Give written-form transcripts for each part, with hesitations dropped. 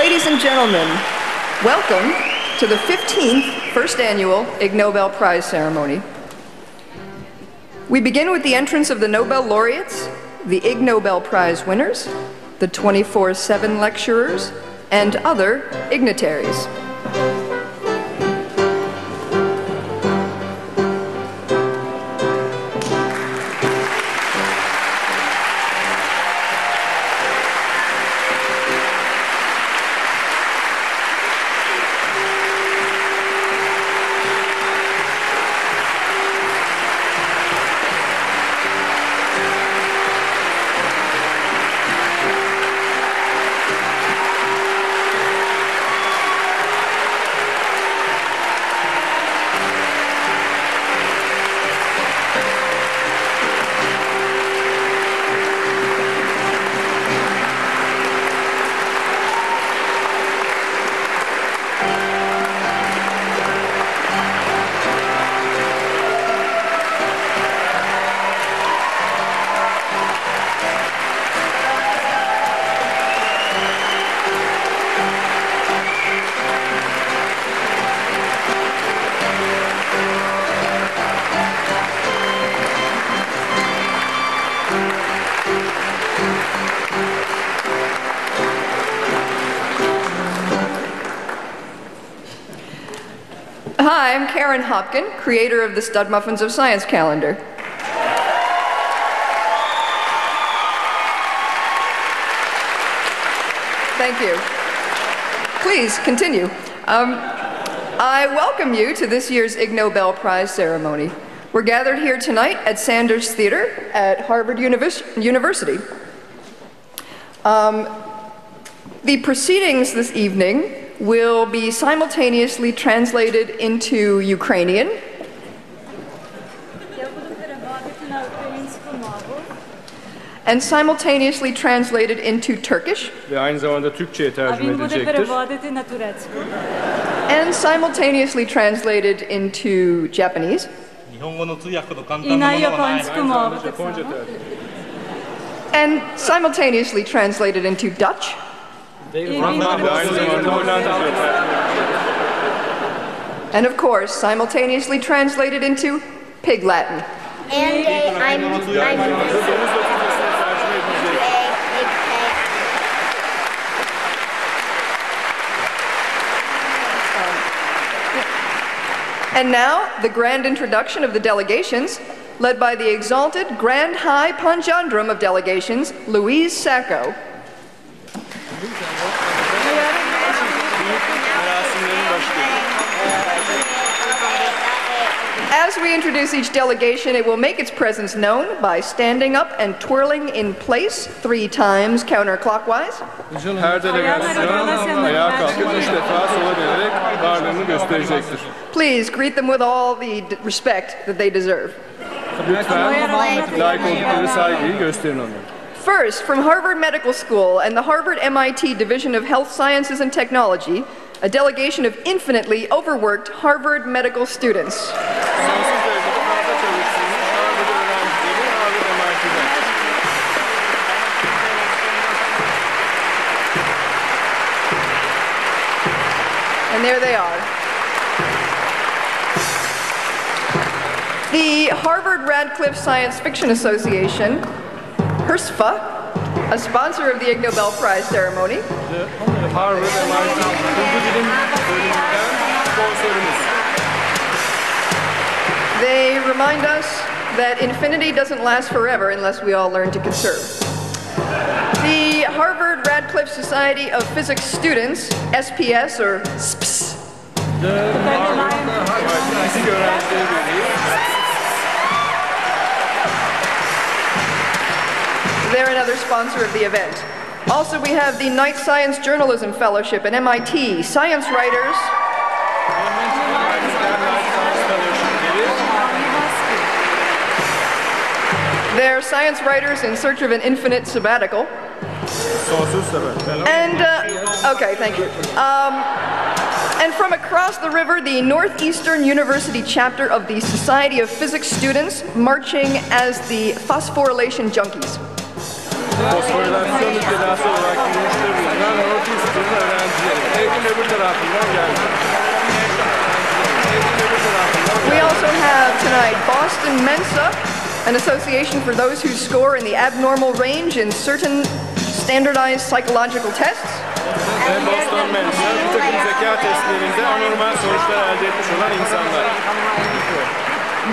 Ladies and gentlemen, welcome to the 15th First Annual Ig Nobel Prize Ceremony. We begin with the entrance of the Nobel laureates, the Ig Nobel Prize winners, the 24/7 lecturers, and other dignitaries. Hi, I'm Karen Hopkin, creator of the Stud Muffins of Science calendar. Thank you. Please continue. I welcome you to this year's Ig Nobel Prize ceremony. We're gathered here tonight at Sanders Theater at Harvard University. The proceedings this evening will be simultaneously translated into Ukrainian and simultaneously translated into Turkish ve aynı zamanda Türkçe'ye tercüme edilecektir. And simultaneously translated into Japanese and simultaneously translated into Dutch and of course simultaneously translated into Pig Latin. And now, the grand introduction of the delegations, led by the exalted Grand High Panjandrum of Delegations, Louise Sacco. As we introduce each delegation, it will make its presence known by standing up and twirling in place 3 times counterclockwise. Her delegasyon ayağa kalkıp 3 defa sola dönerek varlığını gösterecektir. Please greet them with all the respect that they deserve. Lütfen layık oldukları saygıyı gösterin onlara. First, from Harvard Medical School and the Harvard-MIT Division of Health Sciences and Technology, a delegation of infinitely overworked Harvard medical students. And there they are. The Harvard Radcliffe Science Fiction Association, HRSFA, a sponsor of the Ig Nobel Prize ceremony, they remind us that infinity doesn't last forever unless we all learn to conserve. The Harvard Radcliffe Society of Physics Students, SPS or SPS, they're another sponsor of the event. Also, we have the Knight Science Journalism Fellowship at MIT, science writers. They're science writers in search of an infinite sabbatical. And, okay, thank you. And from across the river, the Northeastern University chapter of the Society of Physics Students, marching as the Phosphorylation Junkies. Fosforilasyon müptelası olarak bilinçli bulunan Northeastern öğrencileri. Evin öbür tarafından geldi. We also have tonight Boston Mensa, an association for those who score in the abnormal range in certain standardized psychological tests. Ve Boston Mensa, bir takım zeka testlerinde anormal sonuçlar elde etmiş olan insanlar.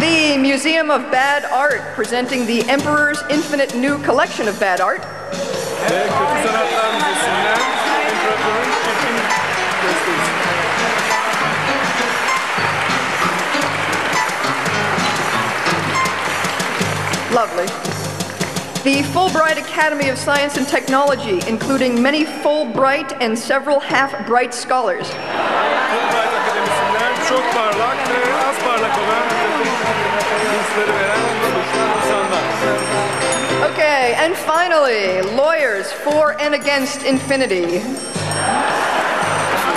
The Museum of Bad Art, presenting the Emperor's Infinite New Collection of Bad Art. Ve Kötü Sanatlar Müzesi'nden İmparator'un çirkin gösterisi. Lovely. The Fulbright Academy of Science and Technology, including many Fulbright and several half-bright scholars. Fulbright Akademisi'nden çok parlak ve az parlak olan bursları veren insanlar. Okay, and finally, lawyers for and against infinity.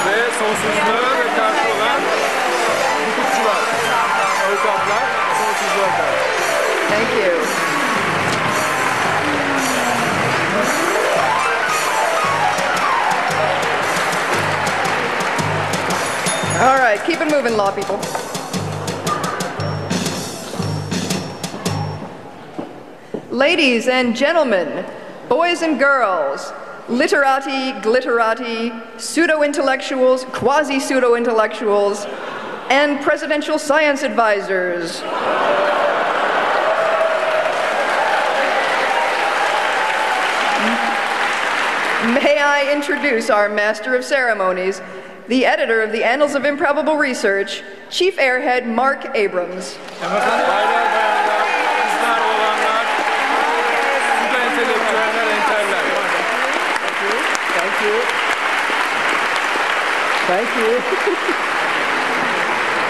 Ve sonsuzluğa ve karşı olan hukukçular, avukatlar, sonsuzluğa karşı. Thank you. All right, keep it moving, law people. Ladies and gentlemen, boys and girls, literati, glitterati, pseudo-intellectuals, quasi-pseudo-intellectuals, and presidential science advisors. May I introduce our Master of Ceremonies, the editor of the Annals of Improbable Research, Chief Airhead Mark Abrams. Baylar, bayanlar, kızlar, oğlanlar, süper entelektüeller, enteller. Thank you. Thank you.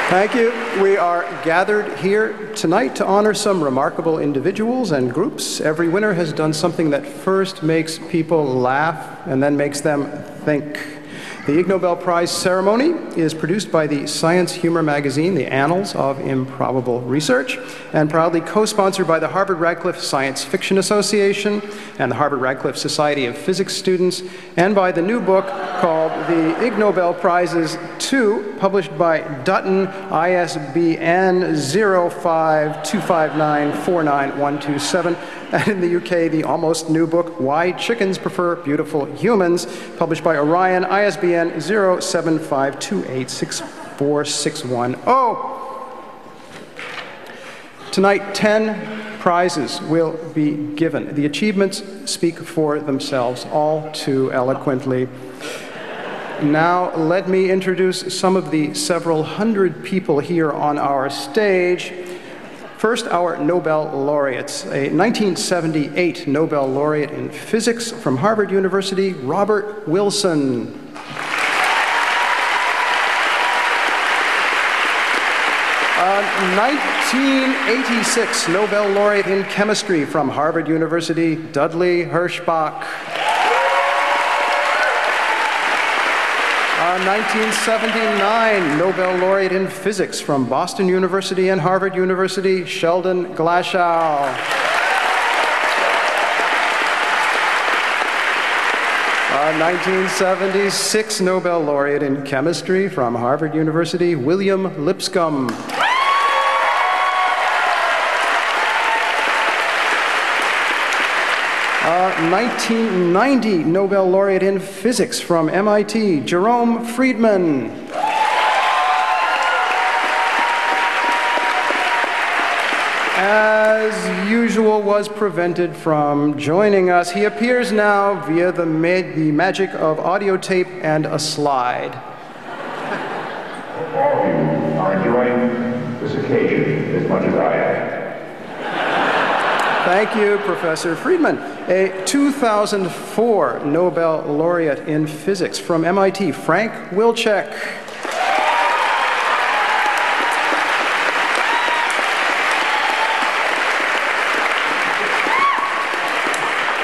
Thank you. We are gathered here tonight to honor some remarkable individuals and groups. Every winner has done something that first makes people laugh and then makes them think. The Ig Nobel Prize ceremony is produced by the science humor magazine, The Annals of Improbable Research, and proudly co-sponsored by the Harvard-Radcliffe Science Fiction Association and the Harvard-Radcliffe Society of Physics Students, and by the new book called The Ig Nobel Prizes 2, published by Dutton, ISBN 0525949127, and in the UK, the almost new book, Why Chickens Prefer Beautiful Humans, published by Orion, ISBN 0752864610. Tonight, 10 prizes will be given. The achievements speak for themselves all too eloquently. Now, let me introduce some of the several hundred people here on our stage. First, our Nobel laureates. A 1978 Nobel laureate in physics from Harvard University, Robert Wilson. A 1986 Nobel laureate in chemistry from Harvard University, Dudley Hirschbach. A 1979 Nobel laureate in physics from Boston University and Harvard University, Sheldon Glashow. A 1976 Nobel laureate in chemistry from Harvard University, William Lipscomb. A 1990 Nobel laureate in physics from MIT, Jerome Friedman. As usual, was prevented from joining us. He appears now via the magic of audio tape and a slide. All of you are enjoying this occasion as much as I am. Thank you, Professor Friedman. A 2004 Nobel laureate in physics from MIT, Frank Wilczek.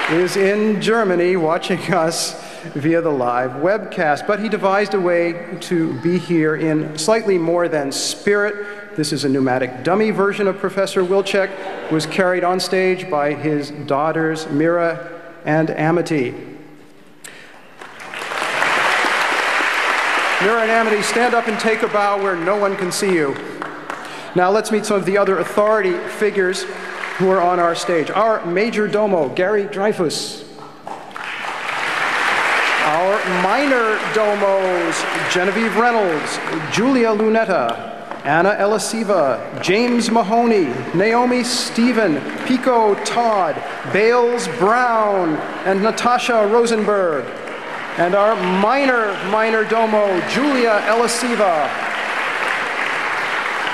Is in Germany watching us via the live webcast, but he devised a way to be here in slightly more than spirit. This is a pneumatic dummy version of Professor Wilczek, was carried on stage by his daughters, Mira and Amity. Mira and Amity, stand up and take a bow where no one can see you. Now let's meet some of the other authority figures who are on our stage. Our Major Domo, Gary Dreyfus. Our Minor Domos, Genevieve Reynolds, Julia Lunetta, Anna Elisiva, James Mahoney, Naomi Stephen, Pico Todd, Bales Brown, and Natasha Rosenberg. And our minor domo, Julia Elisiva.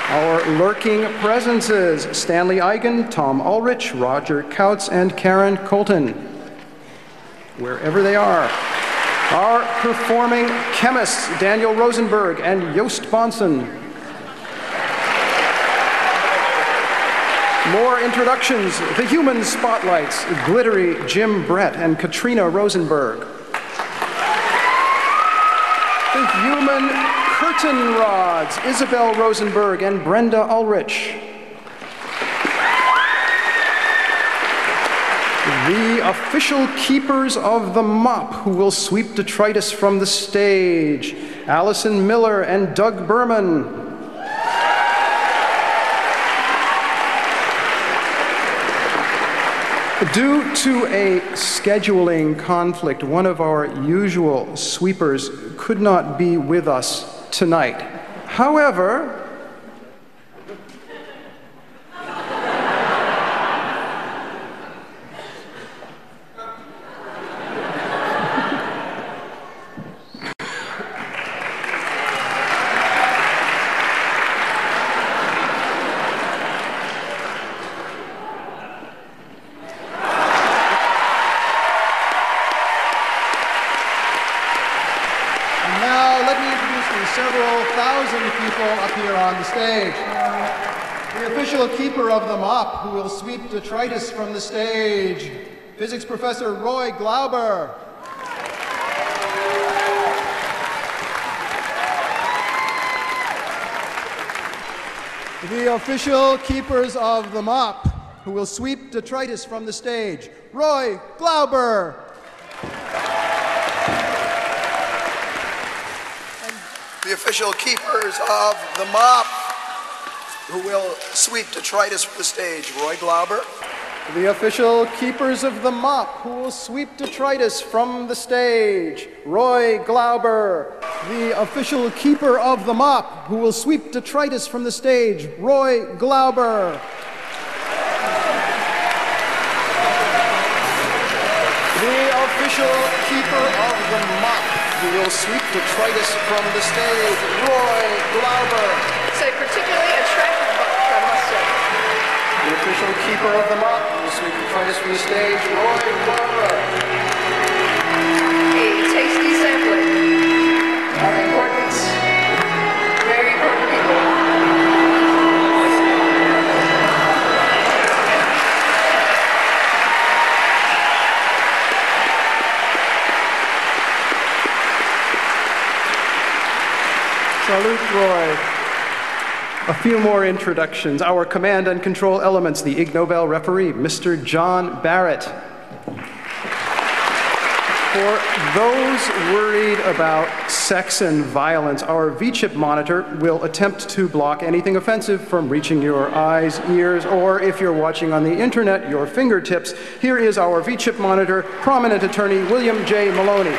Our lurking presences, Stanley Eigen, Tom Ulrich, Roger Kautz, and Karen Colton, wherever they are. Our performing chemists, Daniel Rosenberg and Joost Bonson. More introductions, the human spotlights, glittery Jim Brett and Katrina Rosenberg. The human curtain rods, Isabel Rosenberg and Brenda Ulrich. The official keepers of the mop who will sweep detritus from the stage, Allison Miller and Doug Berman. Due to a scheduling conflict, one of our usual sweepers could not be with us tonight. However, keeper of the mop who will sweep detritus from the stage, Physics Professor Roy Glauber. The official keepers of the mop who will sweep detritus from the stage, Roy Glauber. And the official keepers of the mop who will sweep detritus from the stage, Roy Glauber. The official keepers of the mop who will sweep detritus from the stage, Roy Glauber. The official keeper of the mop who will sweep detritus from the stage, Roy Glauber. The official keeper of the mop who will sweep detritus from the stage, Roy Glauber. Say particularly attractive book, I must say. The official keeper of the mop will sweep detritus from the stage, Roy Glauber. A tasty sampling of important, very important people. Salute, Roy. A few more introductions. Our command and control elements, the Ig Nobel referee, Mr. John Barrett. For those worried about sex and violence, our V-chip monitor will attempt to block anything offensive from reaching your eyes, ears, or if you're watching on the internet, your fingertips. Here is our V-chip monitor, prominent attorney William J. Maloney.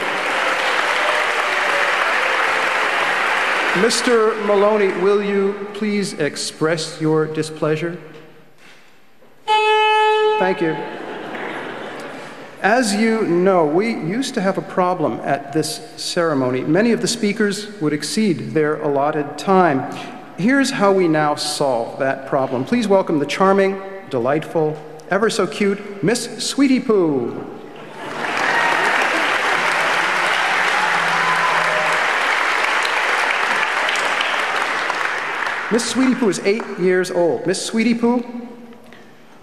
Mr. Maloney, will you please express your displeasure? Thank you. As you know, we used to have a problem at this ceremony. Many of the speakers would exceed their allotted time. Here's how we now solve that problem. Please welcome the charming, delightful, ever so cute Miss Sweetie Poo. Miss Sweetie Poo is 8 years old. Miss Sweetie Poo,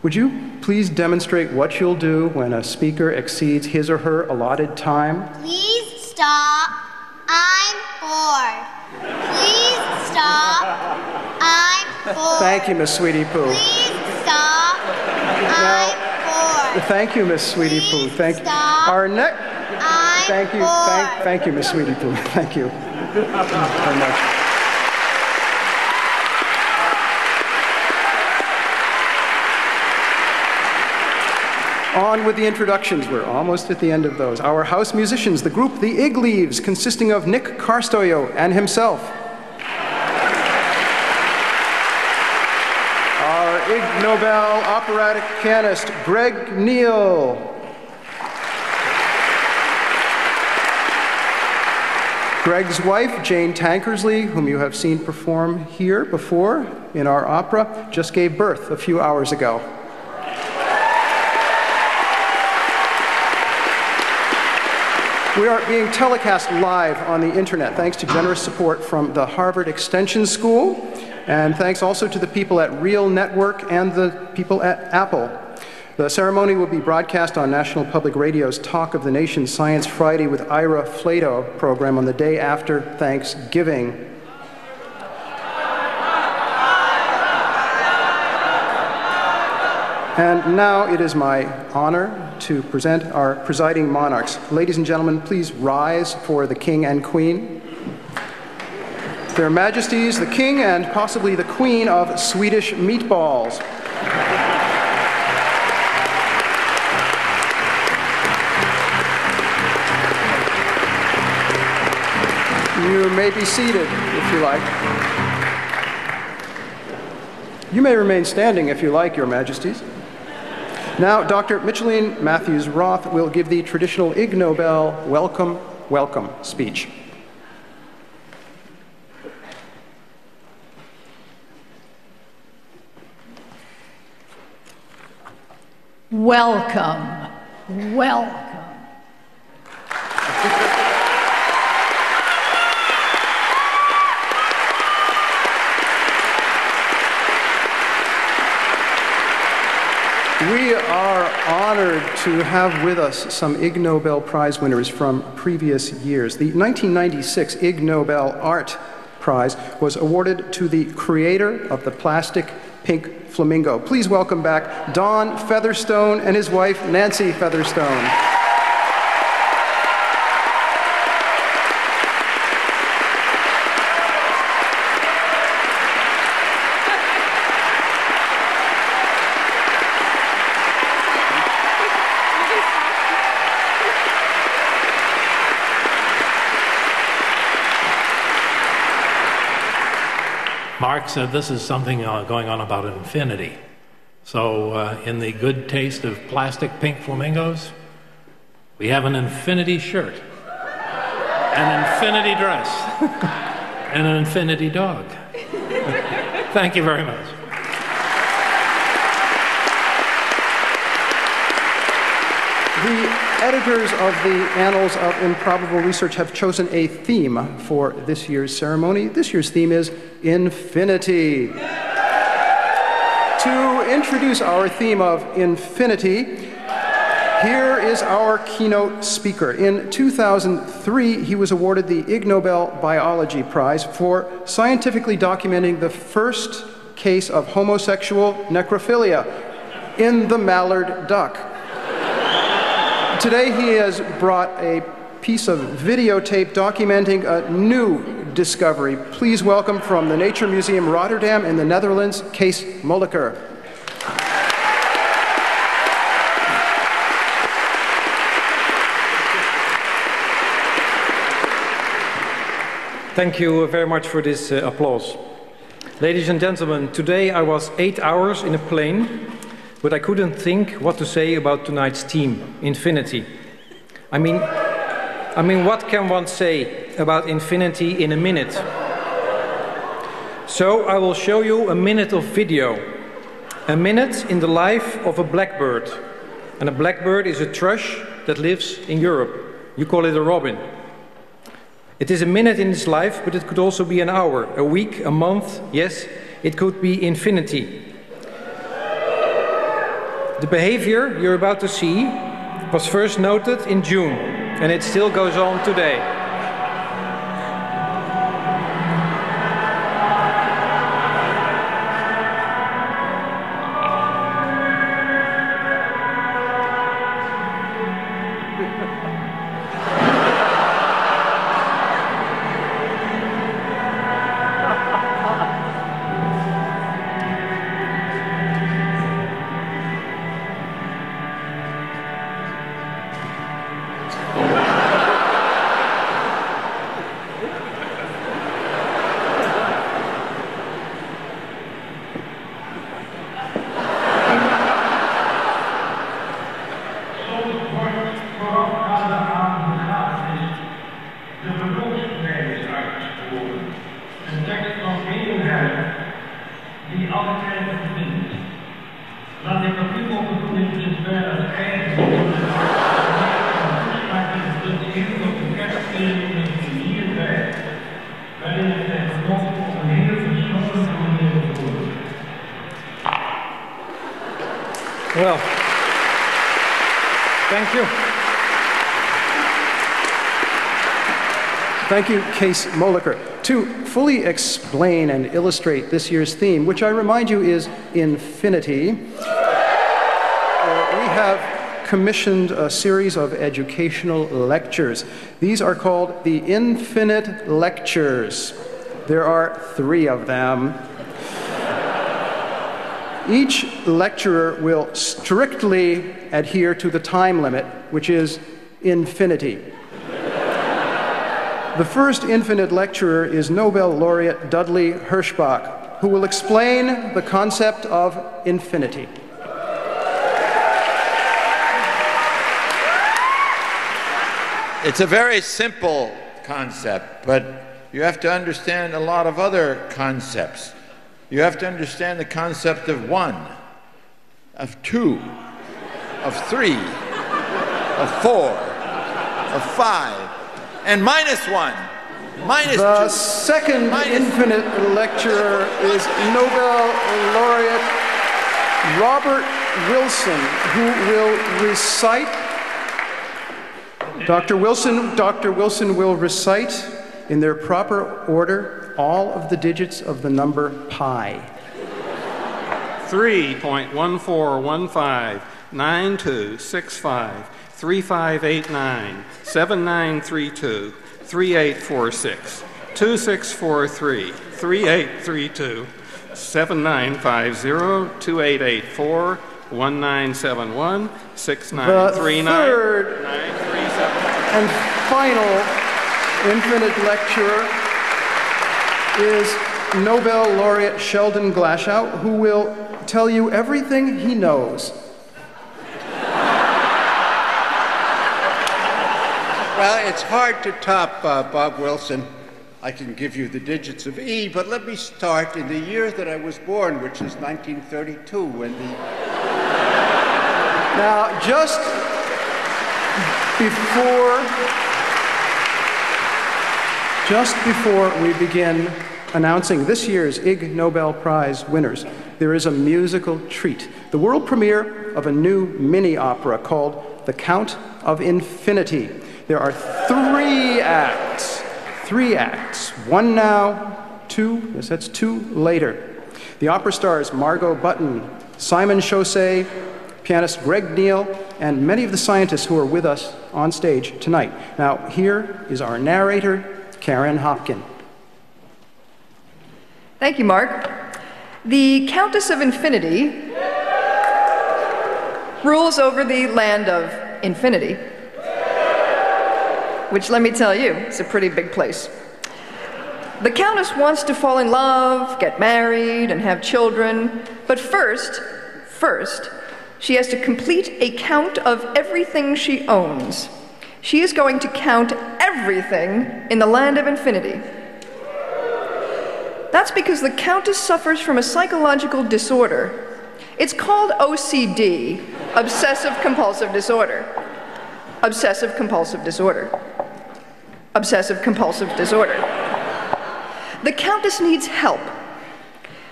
would you please demonstrate what you'll do when a speaker exceeds his or her allotted time? Please stop. I'm bored. Please stop. I'm bored. Thank you, Miss Sweetie Poo. Please stop. I'm bored. Thank you, Miss Sweetie Pooh. Thank you. Stop. Our next. I'm Thank you. bored. Thank you, Miss Sweetie Pooh. Thank you very much. On with the introductions. We're almost at the end of those. Our house musicians, the group The Ig Leaves, consisting of Nick Karstoyo and himself. Our Ig Nobel operatic pianist, Greg Neal. Greg's wife, Jane Tankersley, whom you have seen perform here before in our opera, just gave birth a few hours ago. We are being telecast live on the internet thanks to generous support from the Harvard Extension School, and thanks also to the people at Real Network and the people at Apple. The ceremony will be broadcast on National Public Radio's Talk of the Nation Science Friday with Ira Flato program on the day after Thanksgiving. And now it is my honor to present our presiding monarchs. Ladies and gentlemen, please rise for the King and Queen. Their Majesties, the King and possibly the Queen of Swedish meatballs. You may be seated if you like. You may remain standing if you like, Your Majesties. Now, Dr. Micheline Matthews-Roth will give the traditional Ig Nobel welcome, welcome speech. Welcome, welcome. We are honored to have with us some Ig Nobel Prize winners from previous years. The 1996 Ig Nobel Art Prize was awarded to the creator of the plastic pink flamingo. Please welcome back Don Featherstone and his wife, Nancy Featherstone. Mark said this is something going on about infinity. So in the good taste of plastic pink flamingos, we have an infinity shirt, an infinity dress, and an infinity dog. Thank you very much. The editors of the Annals of Improbable Research have chosen a theme for this year's ceremony. This year's theme is Infinity. To introduce our theme of Infinity, here is our keynote speaker. In 2003, he was awarded the Ig Nobel Biology Prize for scientifically documenting the first case of homosexual necrophilia in the mallard duck. Today he has brought a piece of videotape documenting a new discovery. Please welcome from the Nature Museum Rotterdam in the Netherlands, Kees Molliker. Thank you very much for this applause. Ladies and gentlemen, today I was 8 hours in a plane, but I couldn't think what to say about tonight's theme, infinity. I mean, what can one say about infinity in a minute? So I will show you a minute of video. A minute in the life of a blackbird. And a blackbird is a thrush that lives in Europe. You call it a robin. It is a minute in its life, but it could also be an hour, a week, a month. Yes, it could be infinity. The behavior you're about to see was first noted in June, and it still goes on today. Well, thank you. Thank you, Kees Moliker. To fully explain and illustrate this year's theme, which I remind you is infinity, we have commissioned a series of educational lectures. These are called the Infinite Lectures. There are 3 of them. Each lecturer will strictly adhere to the time limit, which is infinity. The first infinite lecturer is Nobel laureate Dudley Hirschbach, who will explain the concept of infinity. It's a very simple concept, but you have to understand a lot of other concepts. You have to understand the concept of 1, of 2, of 3, of 4, of 5, and -1. The second infinite lecturer is Nobel laureate Robert Wilson, who will recite. Dr. Wilson will recite in their proper order all of the digits of the number pi. 3.1415, 9265, 3589, 7932, 3846, 2643, 3832, 7950, 2884, 1971, 6939, The third 937. and final infinite lecturer is Nobel laureate Sheldon Glashow, who will tell you everything he knows. Well, it's hard to top Bob Wilson. I can give you the digits of E, but let me start in the year that I was born, which is 1932, when the... Now, just before we begin announcing this year's Ig Nobel Prize winners, there is a musical treat, the world premiere of a new mini-opera called The Count of Infinity. There are 3 acts, 1 now, 2, yes, that's 2 later. The opera stars Margot Button, Simon Chaussee, pianist Greg Neal, and many of the scientists who are with us on stage tonight. Now, here is our narrator, Karen Hopkin. Thank you, Mark. The Countess of Infinity rules over the land of infinity, which, let me tell you, is a pretty big place. The Countess wants to fall in love, get married, and have children, but first, she has to complete a count of everything she owns. She is going to count everything in the land of infinity. That's because the Countess suffers from a psychological disorder. It's called OCD, obsessive-compulsive disorder. Obsessive-compulsive disorder. Obsessive-compulsive disorder. The Countess needs help,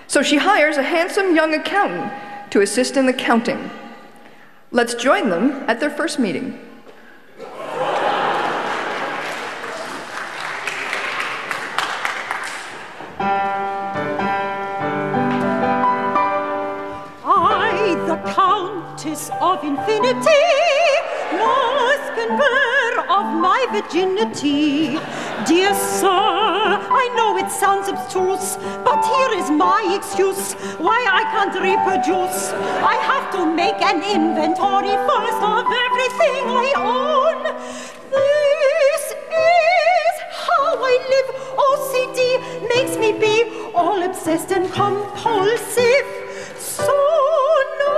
so she hires a handsome young accountant to assist in the counting. Let's join them at their first meeting. I, the Countess of Infinity, must keeper of my virginity. Dear sir, I know it sounds abstruse, but here is my excuse why I can't reproduce. I have to make an inventory first of everything I own. This is how I live. OCD makes me be all obsessed and compulsive. So no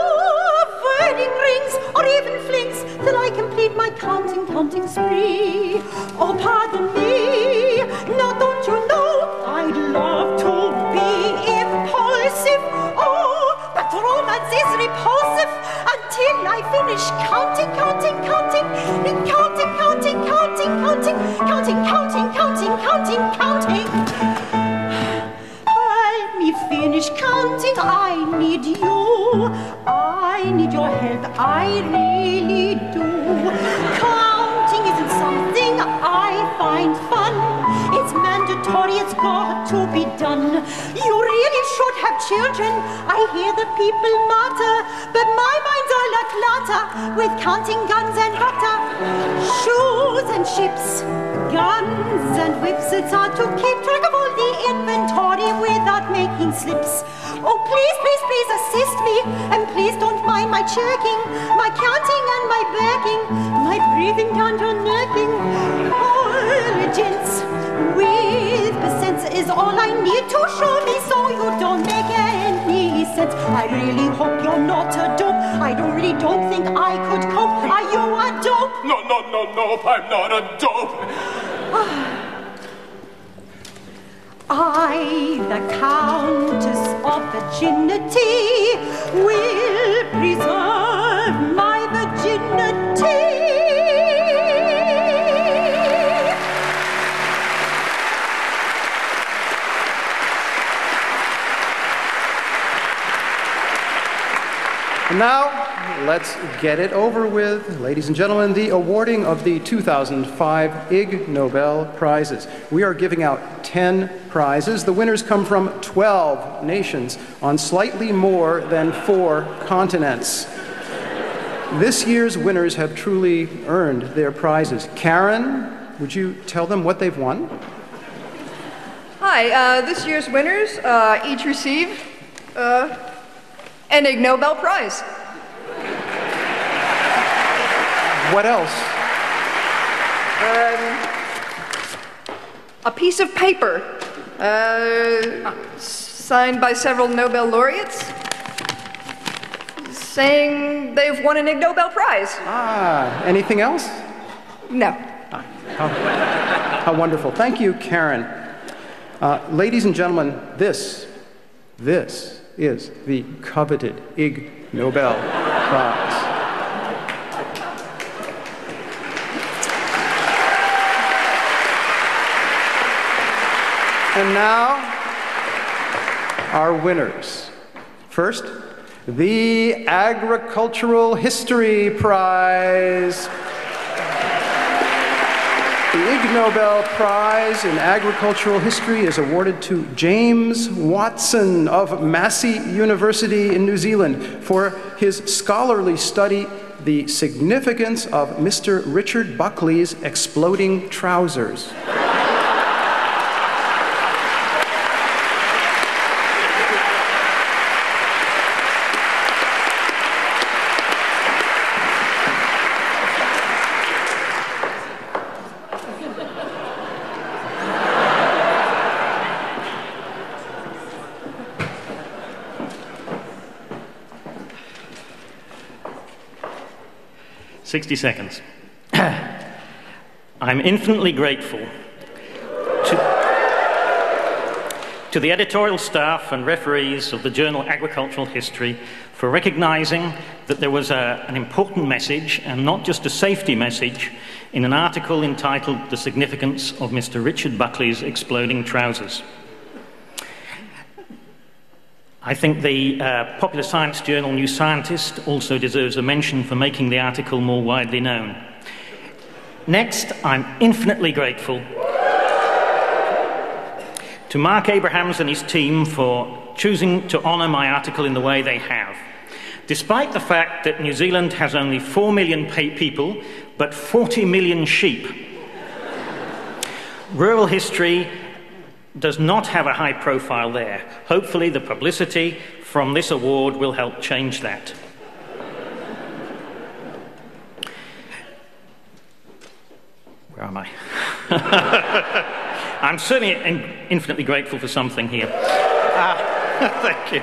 wedding rings or even flings till I complete my counting spree. Oh, pardon me. Now don't you know I'd love to be impulsive? Oh, but romance is repulsive until I finish counting. Help me finish counting. I need you. I need your help. I really do. Counting isn't something I find fun. It's mandatory. It's got to be done. You really should have children. I hear the people mutter, but my mind's all a clutter with counting guns and butter, shoes and ships, guns and whips. It's hard to keep track of all the inventory without making slips. Oh, please assist me, and please don't mind my checking, my counting and my begging, my breathing down to necking. Origins with percents is all I need to show me, so you don't make any sense. I really hope you're not a dope. I don't think I could cope. Are you a dope? No, I'm not a dope. I, the Countess of Virginity, will preserve my virginity. And now, let's get it over with. Ladies and gentlemen, the awarding of the 2005 Ig Nobel Prizes. We are giving out 10 prizes. The winners come from 12 nations on slightly more than 4 continents. This year's winners have truly earned their prizes. Karen, would you tell them what they've won? Hi, this year's winners each receive an Ig Nobel Prize. What else? A piece of paper signed by several Nobel laureates saying they've won an Ig Nobel Prize. Anything else? No. How wonderful. Thank you, Karen. Ladies and gentlemen, this is the coveted Ig Nobel Prize. And now, our winners. First, the Agricultural History Prize. The Ig Nobel Prize in Agricultural History is awarded to James Watson of Massey University in New Zealand for his scholarly study, The Significance of Mr. Richard Buckley's Exploding Trousers. "60 seconds. I'm infinitely grateful to the editorial staff and referees of the journal Agricultural History for recognizing that there was an important message, and not just a safety message, in an article entitled The Significance of Mr. Richard Buckley's Exploding Trousers. I think the popular science journal New Scientist also deserves a mention for making the article more widely known. Next, I'm infinitely grateful to Mark Abrahams and his team for choosing to honour my article in the way they have. despite the fact that New Zealand has only 4 million people, but 40 million sheep. Rural history does not have a high profile there. Hopefully the publicity from this award will help change that. Where am I? I'm certainly infinitely grateful for something here. Thank you.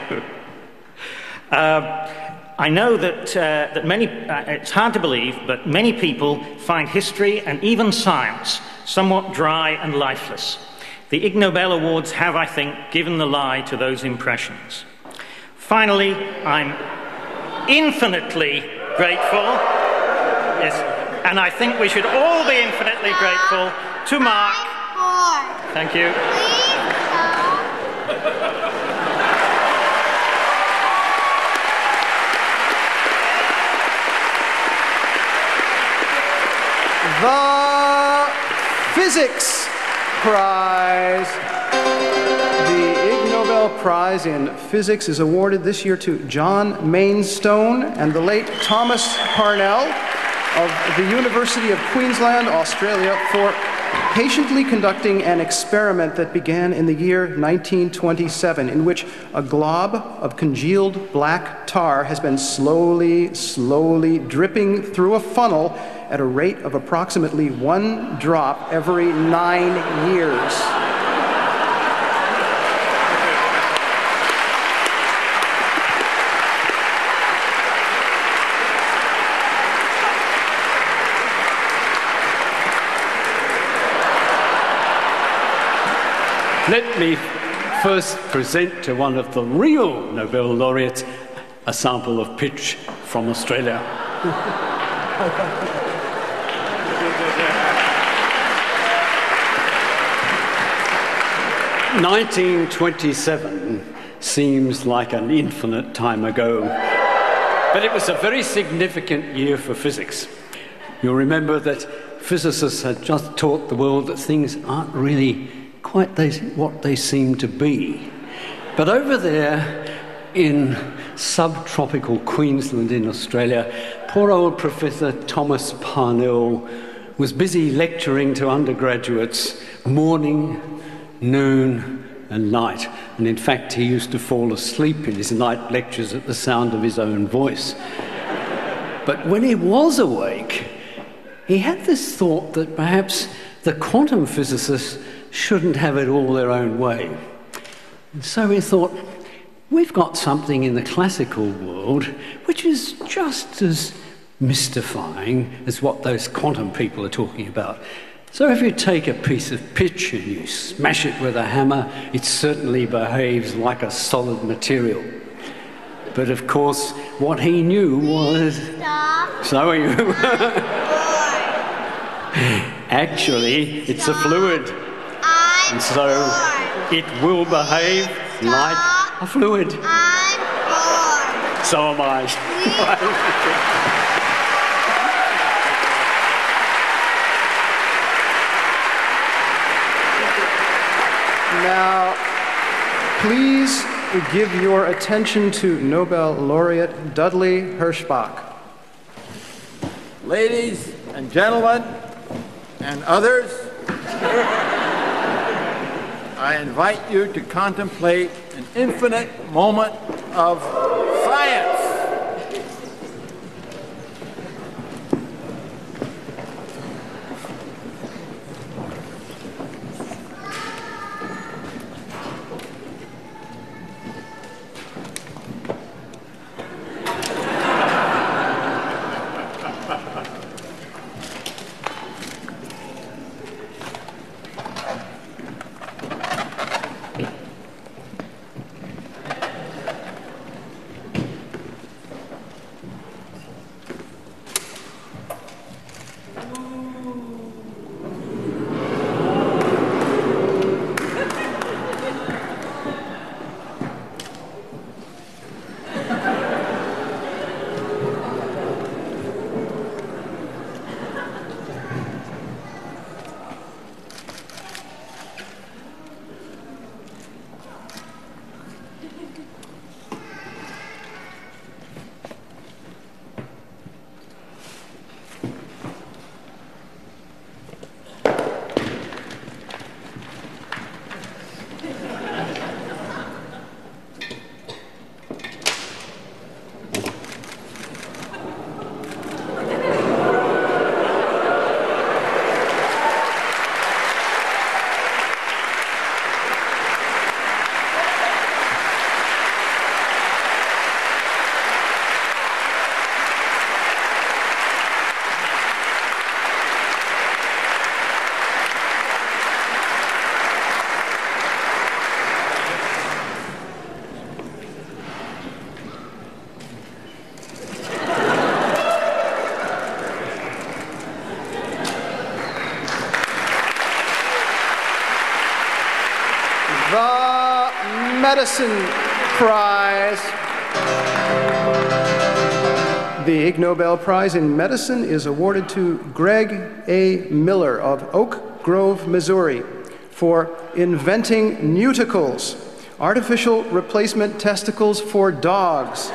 I know that many, it's hard to believe, but many people find history and even science somewhat dry and lifeless. The Ig Nobel Awards have, I think, given the lie to those impressions. Finally, I'm infinitely grateful, yes, and I think we should all be infinitely grateful to Mark. Thank you. The Physics Prize. The Ig Nobel Prize in Physics is awarded this year to John Mainstone and the late Thomas Parnell of the University of Queensland, Australia, for patiently conducting an experiment that began in the year 1927, in which a glob of congealed black tar has been slowly dripping through a funnel at a rate of approximately 1 drop every 9 years. Let me first present to one of the real Nobel laureates a sample of pitch from Australia. 1927 seems like an infinite time ago, but it was a very significant year for physics. You'll remember that physicists had just taught the world that things aren't really quite what they seem to be. But over there in subtropical Queensland in Australia, poor old Professor Thomas Parnell was busy lecturing to undergraduates morning, noon and night. And in fact, he used to fall asleep in his night lectures at the sound of his own voice. But when he was awake, he had this thought that perhaps the quantum physicists shouldn't have it all their own way. And so he thought, we've got something in the classical world which is just as mystifying as what those quantum people are talking about. So if you take a piece of pitch and you smash it with a hammer, it certainly behaves like a solid material. But of course, what he knew was... So are you? Actually, it's a fluid. And so it will behave like a fluid. So am I. Now, please give your attention to Nobel laureate Dudley Hirschbach. Ladies and gentlemen, and others, I invite you to contemplate an infinite moment of science. the Medicine Prize. The Ig Nobel Prize in Medicine is awarded to Greg A. Miller of Oak Grove, Missouri, for inventing Nuticles, artificial replacement testicles for dogs,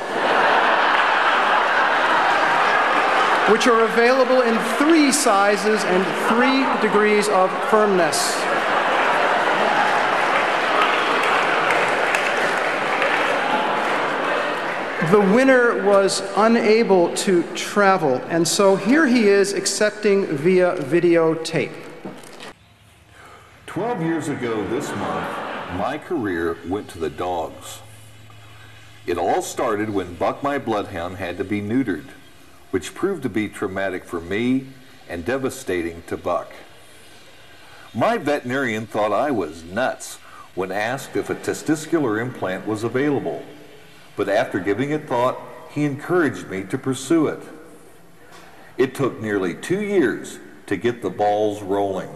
which are available in 3 sizes and 3 degrees of firmness. The winner was unable to travel, and so here he is accepting via videotape. 12 years ago this month, my career went to the dogs. It all started when Buck, my bloodhound, had to be neutered, which proved to be traumatic for me and devastating to Buck. My veterinarian thought I was nuts when asked if a testicular implant was available, but after giving it thought, he encouraged me to pursue it. It took nearly 2 years to get the balls rolling.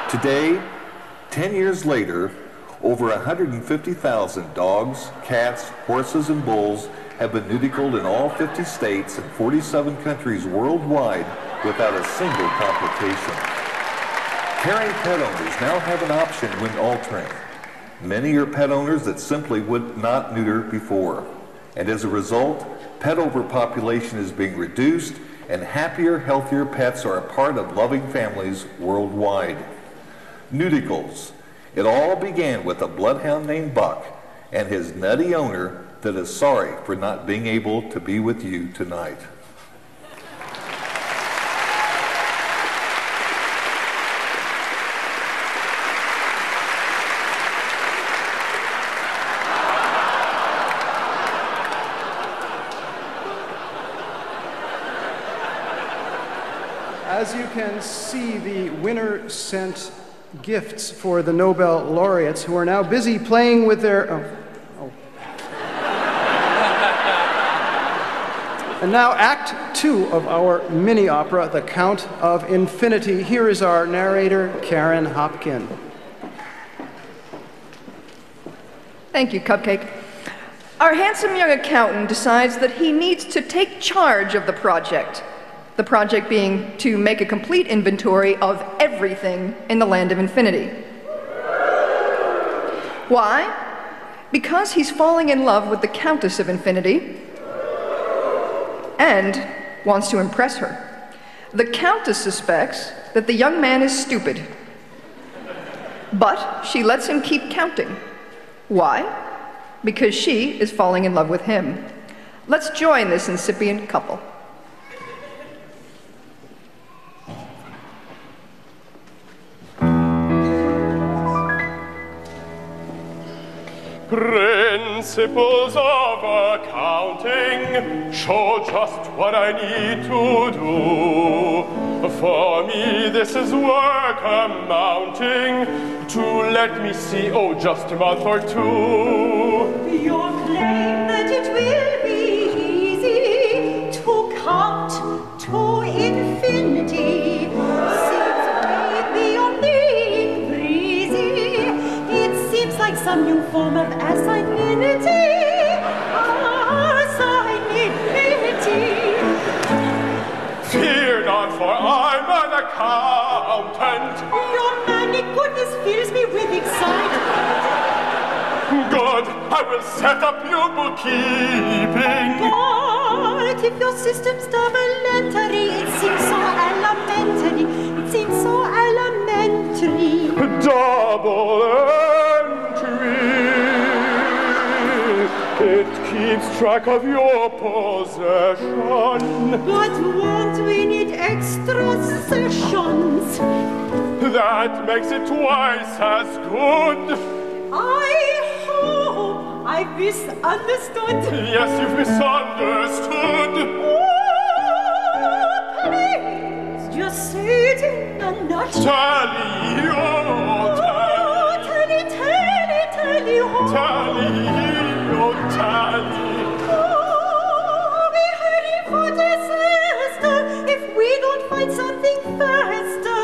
Today, 10 years later, over 150,000 dogs, cats, horses, and bulls have been nuticled in all 50 states and 47 countries worldwide without a single complication. Caring pet owners now have an option when altering. Many are pet owners that simply would not neuter before. And as a result, pet overpopulation is being reduced and happier, healthier pets are a part of loving families worldwide. Nuticles. It all began with a bloodhound named Buck and his nutty owner that is sorry for not being able to be with you tonight. As you can see, the winner sent gifts for the Nobel laureates, who are now busy playing with their... And now Act 2 of our mini-opera, The Count of Infinity. Here is our narrator, Karen Hopkin. Thank you, Cupcake. Our handsome young accountant decides that he needs to take charge of the project being to make a complete inventory of everything in the Land of Infinity. Why? Because he's falling in love with the Countess of Infinity and wants to impress her. The Countess suspects that the young man is stupid, but she lets him keep counting. Why? Because she is falling in love with him. Let's join this incipient couple. Principles of accounting show just what I need to do. For me, this is work amounting to, let me see, just a month or 2. Your claim that it will be easy to count to infinity seems way beyond the breezy. It seems like some new form of assignity. Fear not, for I'm an accountant. Your manly goodness fills me with excitement. Good, I will set up your bookkeeping. But if your system's double entry, it seems so elementary. It seems so elementary. Double entry. It keeps track of your possession. But won't we need extra sessions? That makes it twice as good. I hope I've misunderstood. Yes, you've misunderstood. Oh, please, just say it in a nutshell. Tally, oh, tally, tally, oh. Tally, oh, tally. Oh, be hurry for disaster if we don't find something faster.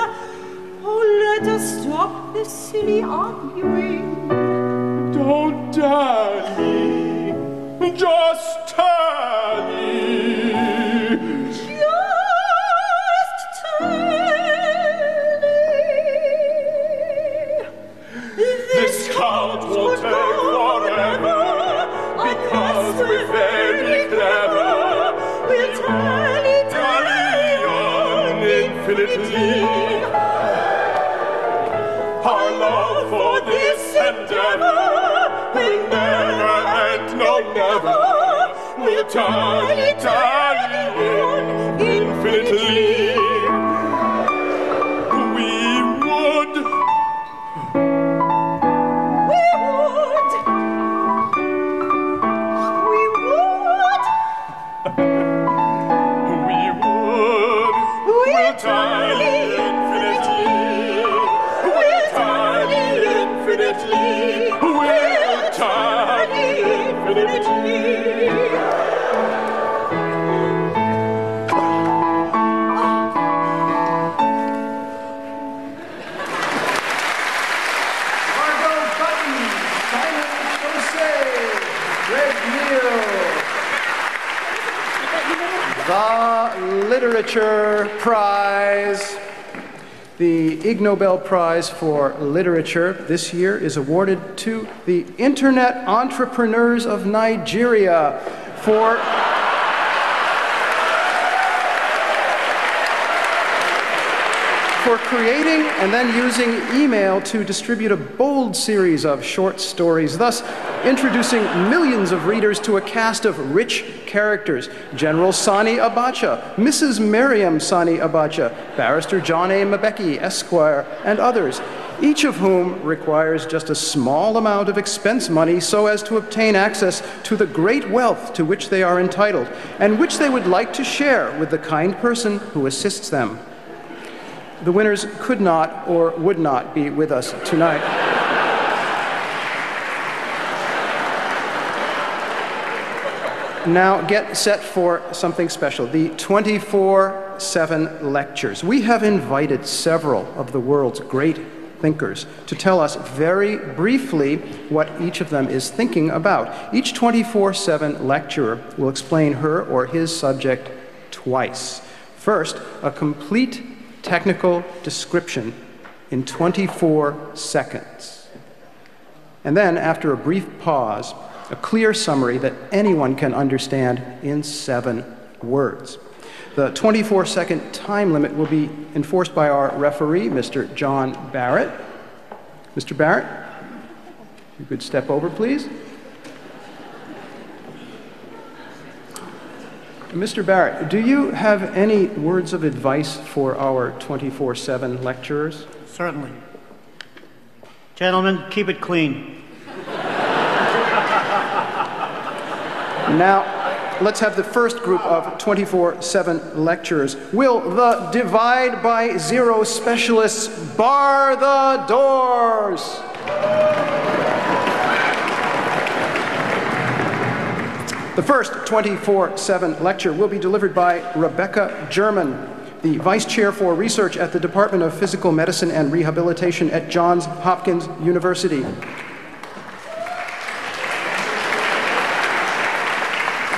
Oh, let us stop stop this silly arguing. Don't dally, just tally. Just tally. This count will take forever, because we're very clever. We'll tally on infinitely. Our love for this endeavor will never end, no never. We'll tally on infinitely. We would. We'll tally infinitely. We'll tally infinitely. We'll tally infinitely. Margot Button, Simon Jose, Greg Neal. The Literature Prize. The Ig Nobel Prize for Literature this year is awarded to the Internet Entrepreneurs of Nigeria for creating and then using email to distribute a bold series of short stories, thus introducing millions of readers to a cast of rich characters: General Sani Abacha, Mrs. Miriam Sani Abacha, Barrister John A. Mbeki, Esquire, and others, each of whom requires just a small amount of expense money so as to obtain access to the great wealth to which they are entitled, and which they would like to share with the kind person who assists them. The winners could not or would not be with us tonight. Now get set for something special, the 24/7 lectures. We have invited several of the world's great thinkers to tell us very briefly what each of them is thinking about. Each 24/7 lecturer will explain her or his subject twice. First, a complete technical description in 24 seconds. And then, after a brief pause, a clear summary that anyone can understand in 7 words. The 24-second time limit will be enforced by our referee, Mr. John Barrett. Mr. Barrett, you could step over, please. Mr. Barrett, do you have any words of advice for our 24/7 lecturers? Certainly. Gentlemen, keep it clean. Now, let's have the first group of 24/7 lecturers. Will the Divide by Zero specialists bar the doors? The first 24/7 lecture will be delivered by Rebecca German, the Vice Chair for Research at the Department of Physical Medicine and Rehabilitation at Johns Hopkins University.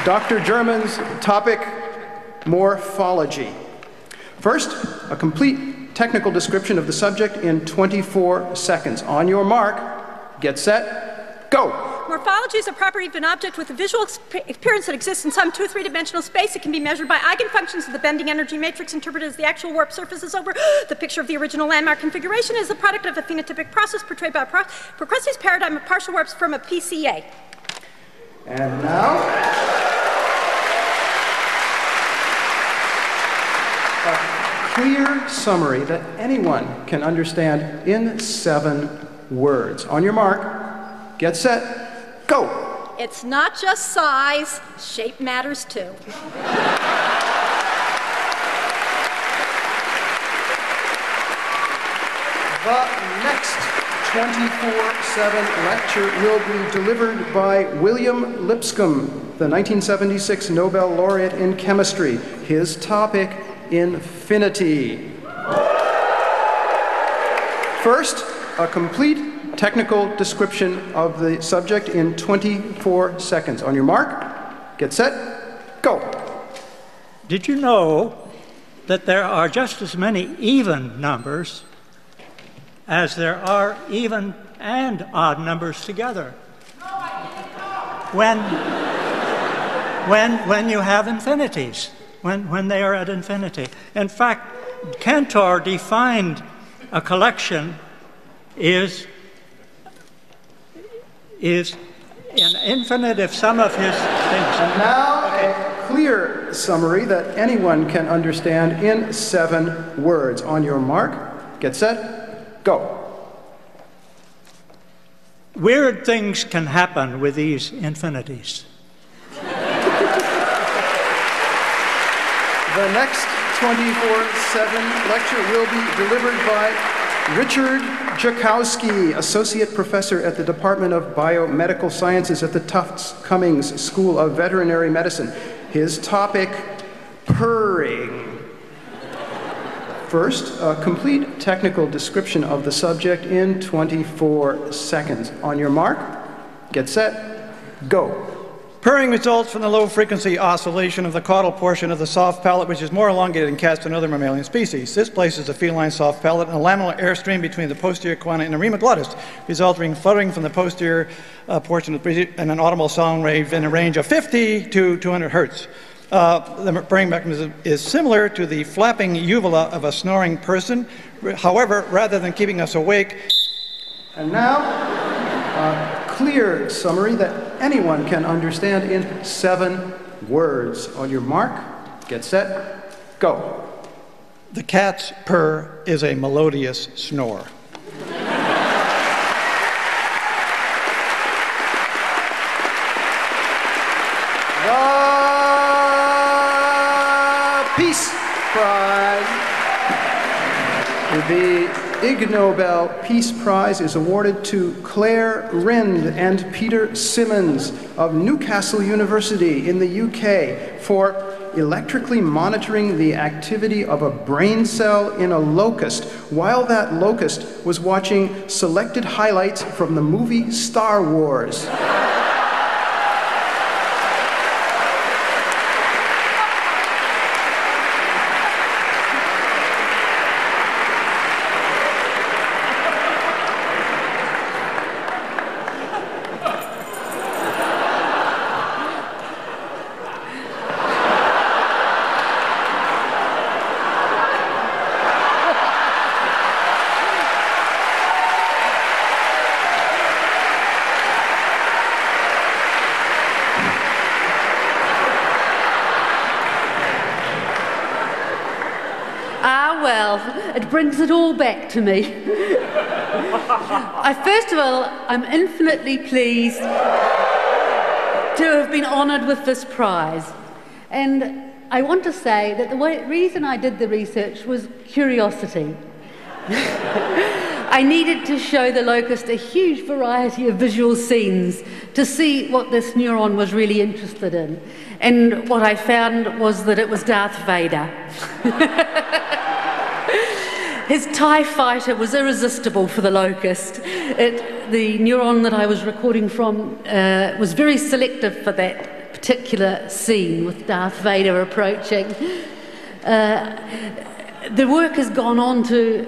Dr. German's topic, morphology. First, a complete technical description of the subject in 24 seconds. On your mark, get set, go. Morphology is a property of an object with a visual appearance that exists in some 2- or 3-dimensional space. It can be measured by eigenfunctions of the bending energy matrix interpreted as the actual warp surfaces over the picture of the original landmark configuration is the product of a phenotypic process portrayed by Procruste's paradigm of partial warps from a PCA. And now, a clear summary that anyone can understand in 7 words. On your mark, get set, go. It's not just size, shape matters too. The next 24/7 lecture will be delivered by William Lipscomb, the 1976 Nobel laureate in chemistry. His topic, infinity. First, a complete technical description of the subject in 24 seconds. On your mark, get set, go. Did you know that there are just as many even numbers as there are even and odd numbers together? When you have infinities, when they are at infinity. In fact, Cantor defined a collection is an infinitive sum of his things. And now a clear summary that anyone can understand in 7 words. On your mark, get set, go. Weird things can happen with these infinities. The next 24/7 lecture will be delivered by Richard Jakowski, Associate Professor at the Department of Biomedical Sciences at the Tufts Cummings School of Veterinary Medicine. His topic, purring. First, a complete technical description of the subject in 24 seconds. On your mark, get set, go. Purring results from the low-frequency oscillation of the caudal portion of the soft palate, which is more elongated in cats than other mammalian species. This places the feline soft palate in a laminar airstream between the posterior quina and arema glottis, resulting in fluttering from the posterior portion of the breathing and an audible sound wave in a range of 50 to 200 hertz. The purring mechanism is similar to the flapping uvula of a snoring person. However, rather than keeping us awake... And now, a clear summary that anyone can understand in 7 words. On your mark, get set, go. The cat's purr is a melodious snore. Peace Prize. The Ig Nobel Peace Prize is awarded to Claire Rind and Peter Simmons of Newcastle University in the UK for electrically monitoring the activity of a brain cell in a locust while that locust was watching selected highlights from the movie Star Wars. It brings it all back to me. First of all, I'm infinitely pleased to have been honoured with this prize. And I want to say that the reason I did the research was curiosity. I needed to show the locust a huge variety of visual scenes to see what this neuron was really interested in. And what I found was that it was Darth Vader. His TIE fighter was irresistible for the locust. The neuron that I was recording from was very selective for that particular scene with Darth Vader approaching. The work has gone on to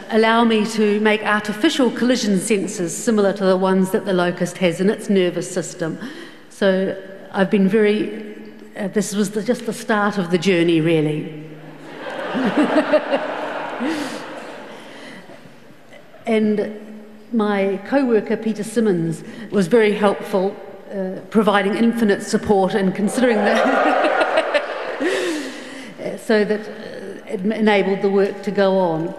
allow me to make artificial collision sensors similar to the ones that the locust has in its nervous system. So I've been this was just the start of the journey, really. And my co-worker Peter Simmons was very helpful, providing infinite support and considering that so that it enabled the work to go on.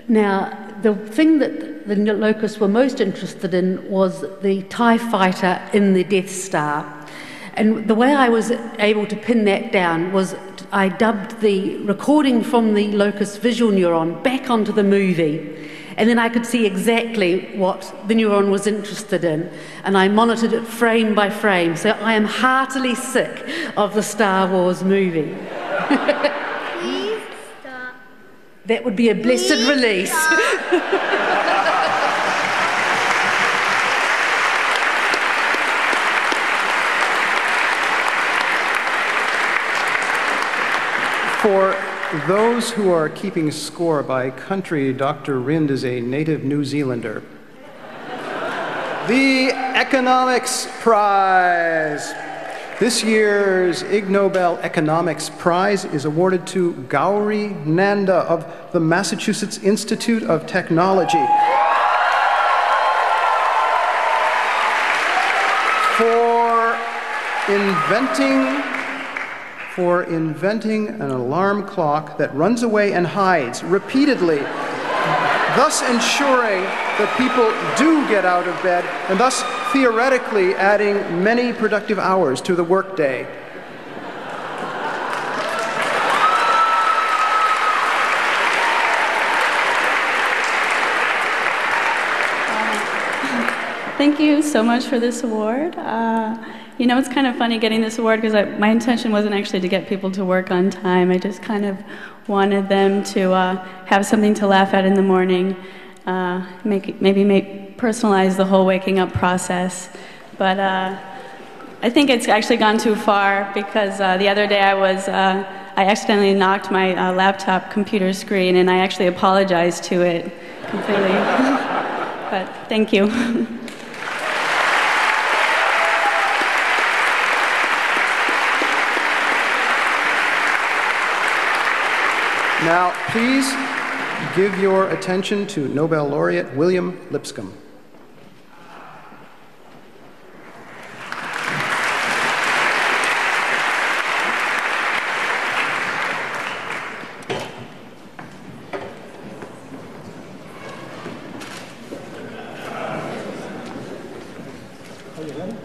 Now, the thing that the locusts were most interested in was the TIE fighter in the Death Star. And the way I was able to pin that down was I dubbed the recording from the locust visual neuron back onto the movie. And then I could see exactly what the neuron was interested in. And I monitored it frame by frame. So I am heartily sick of the Star Wars movie. Please stop. That would be a blessed release. For those who are keeping score by country, Dr. Rind is a native New Zealander. The Economics Prize. This year's Ig Nobel Economics Prize is awarded to Gauri Nanda of the Massachusetts Institute of Technology for inventing an alarm clock that runs away and hides repeatedly, thus ensuring that people do get out of bed, and thus theoretically adding many productive hours to the workday. Thank you so much for this award. You know, it's kind of funny getting this award because my intention wasn't actually to get people to work on time. I just kind of wanted them to have something to laugh at in the morning, maybe personalize the whole waking up process. But I think it's actually gone too far because the other day I accidentally knocked my laptop computer screen, and I actually apologized to it completely. But thank you. Now, please give your attention to Nobel laureate William Lipscomb. Are you ready?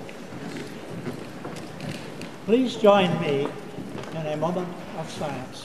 Please join me in a moment of silence.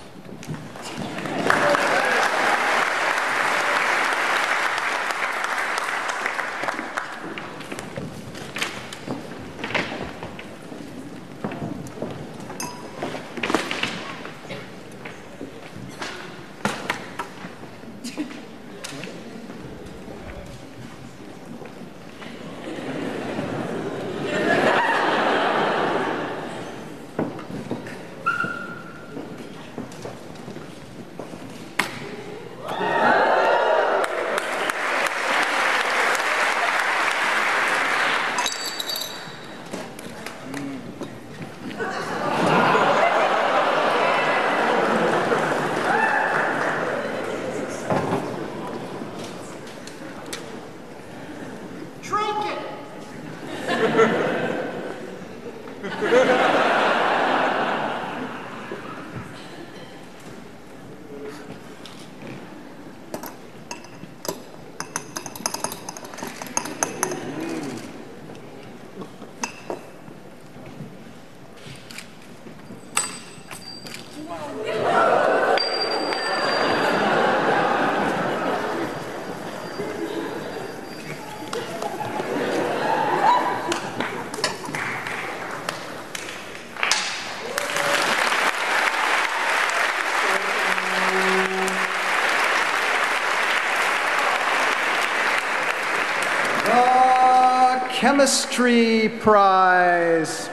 Chemistry Prize.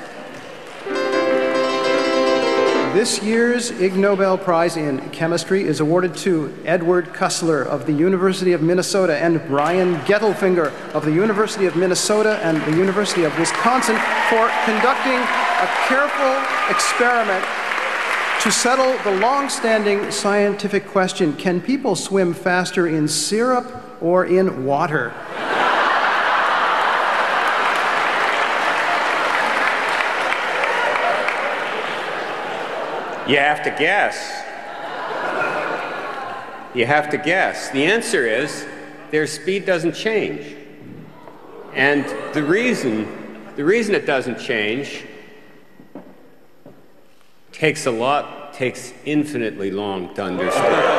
This year's Ig Nobel Prize in Chemistry is awarded to Edward Kussler of the University of Minnesota and Brian Gettelfinger of the University of Minnesota and the University of Wisconsin for conducting a careful experiment to settle the long-standing scientific question, can people swim faster in syrup or in water? You have to guess. You have to guess. The answer is their speed doesn't change. And the reason it doesn't change takes infinitely long to understand.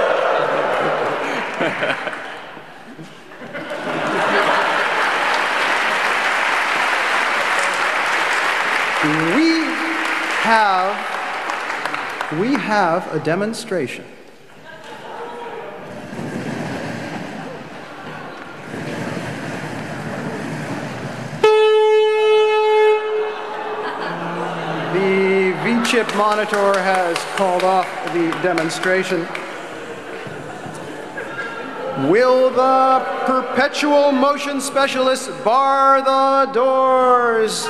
We have a demonstration. The steamship monitor has called off the demonstration. Will the perpetual motion specialists bar the doors?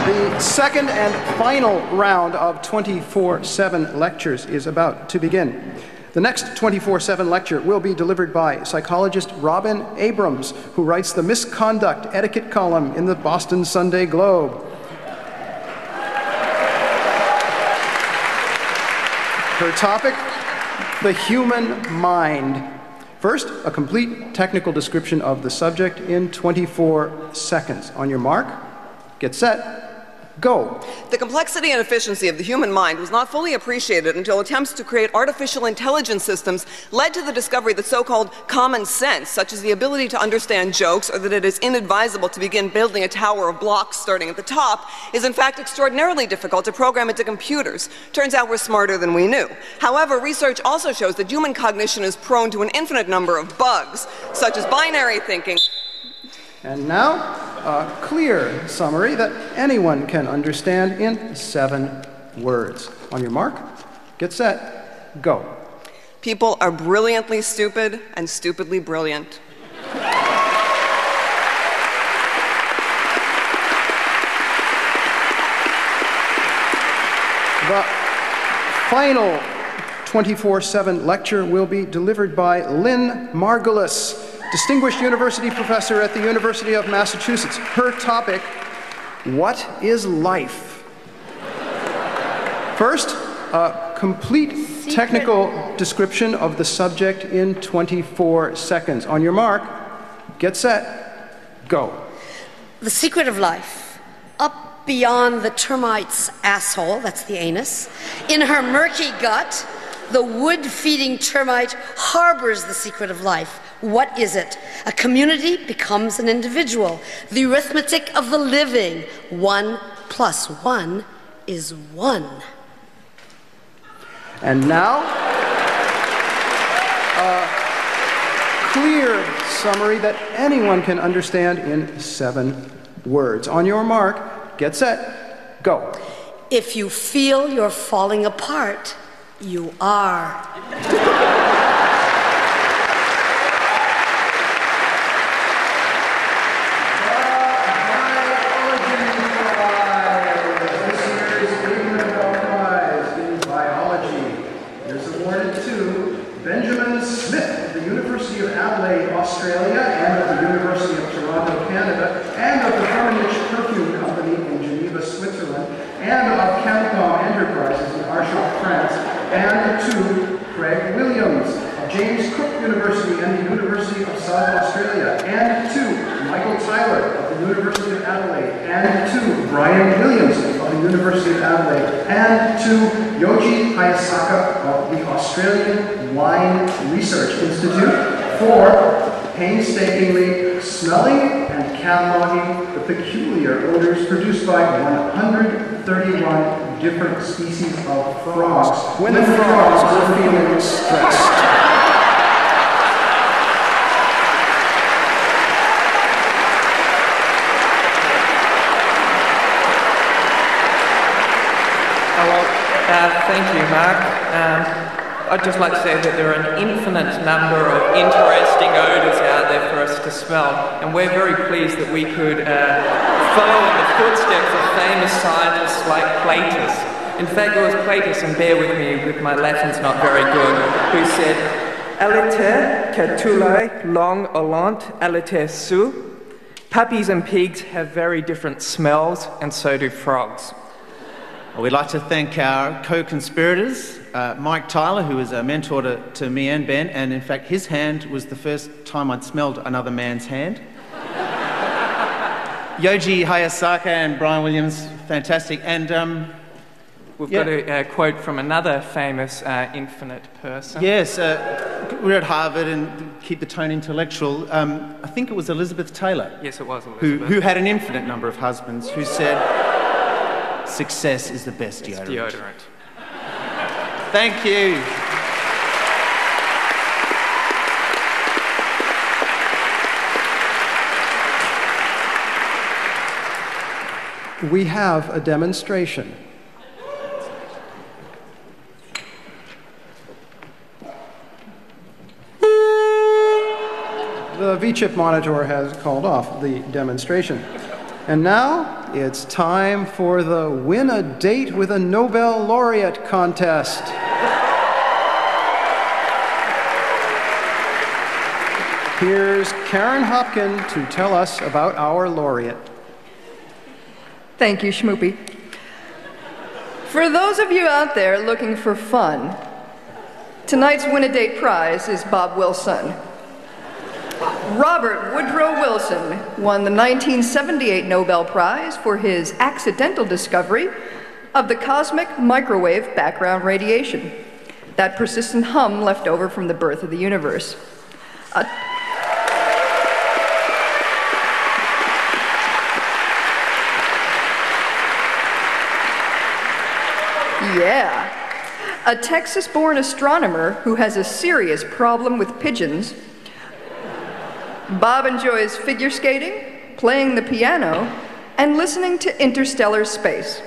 The second and final round of 24/7 lectures is about to begin. The next 24/7 lecture will be delivered by psychologist Robin Abrams, who writes the Misconduct Etiquette column in the Boston Sunday Globe. Her topic, the human mind. First, a complete technical description of the subject in 24 seconds. On your mark, get set, go. The complexity and efficiency of the human mind was not fully appreciated until attempts to create artificial intelligence systems led to the discovery that so-called common sense, such as the ability to understand jokes or that it is inadvisable to begin building a tower of blocks starting at the top, is in fact extraordinarily difficult to program into computers. Turns out we're smarter than we knew. However, research also shows that human cognition is prone to an infinite number of bugs, such as binary thinking. And now, a clear summary that anyone can understand in 7 words. On your mark, get set, go. People are brilliantly stupid and stupidly brilliant. The final 24/7 lecture will be delivered by Lynn Margulis, Distinguished University Professor at the University of Massachusetts. Her topic, what is life? First, a complete technical description of the subject in 24 seconds. On your mark, get set, go. The secret of life, up beyond the termite's asshole, that's the anus, in her murky gut, the wood-feeding termite harbors the secret of life. What is it? A community becomes an individual. The arithmetic of the living. 1 + 1 is 1. And now, a clear summary that anyone can understand in 7 words. On your mark, get set, go. If you feel you're falling apart, you are. Australia, and of the University of Toronto, Canada, and of the Firmenich Perfume Company in Geneva, Switzerland, and of Cancom Enterprises in Arshot, France, and to Craig Williams of James Cook University and the University of South Australia, and to Michael Tyler of the University of Adelaide, and to Brian Williams of the University of Adelaide, and to Yoji Hayasaka of the Australian Wine Research Institute for painstakingly smelling and cataloging the peculiar odors produced by 131 different species of frogs when the frogs were feeling stressed. Thank you, Mark. I'd just like to say that there are an infinite number of interesting odours out there for us to smell, and we're very pleased that we could follow in the footsteps of famous scientists like Platus. In fact, it was Platus, and bear with me, with my Latin's not very good, who said, "Aliter catulae long olant aliter su." Puppies and pigs have very different smells, and so do frogs. We'd like to thank our co-conspirators, Mike Tyler, who was a mentor to me and Ben, and in fact his hand was the first time I'd smelled another man's hand. Yoji Hayasaka and Brian Williams, fantastic. And we've got a quote from another famous infinite person. Yes, we're at Harvard and keep the tone intellectual. I think it was Elizabeth Taylor. Yes, it was Elizabeth. Who had an infinite number of husbands, who said, "Success is the best deodorant." Thank you. we have a demonstration. The VCHIP monitor has called off the demonstration. And now it's time for the Win a Date with a Nobel Laureate contest. Here's Karen Hopkin to tell us about our laureate. Thank you, Schmoopy. For those of you out there looking for fun, tonight's Win a Date prize is Bob Wilson. Robert Woodrow Wilson won the 1978 Nobel Prize for his accidental discovery of the cosmic microwave background radiation, that persistent hum left over from the birth of the universe. Yeah. A Texas-born astronomer who has a serious problem with pigeons. Bob enjoys figure skating, playing the piano, and listening to Interstellar Space.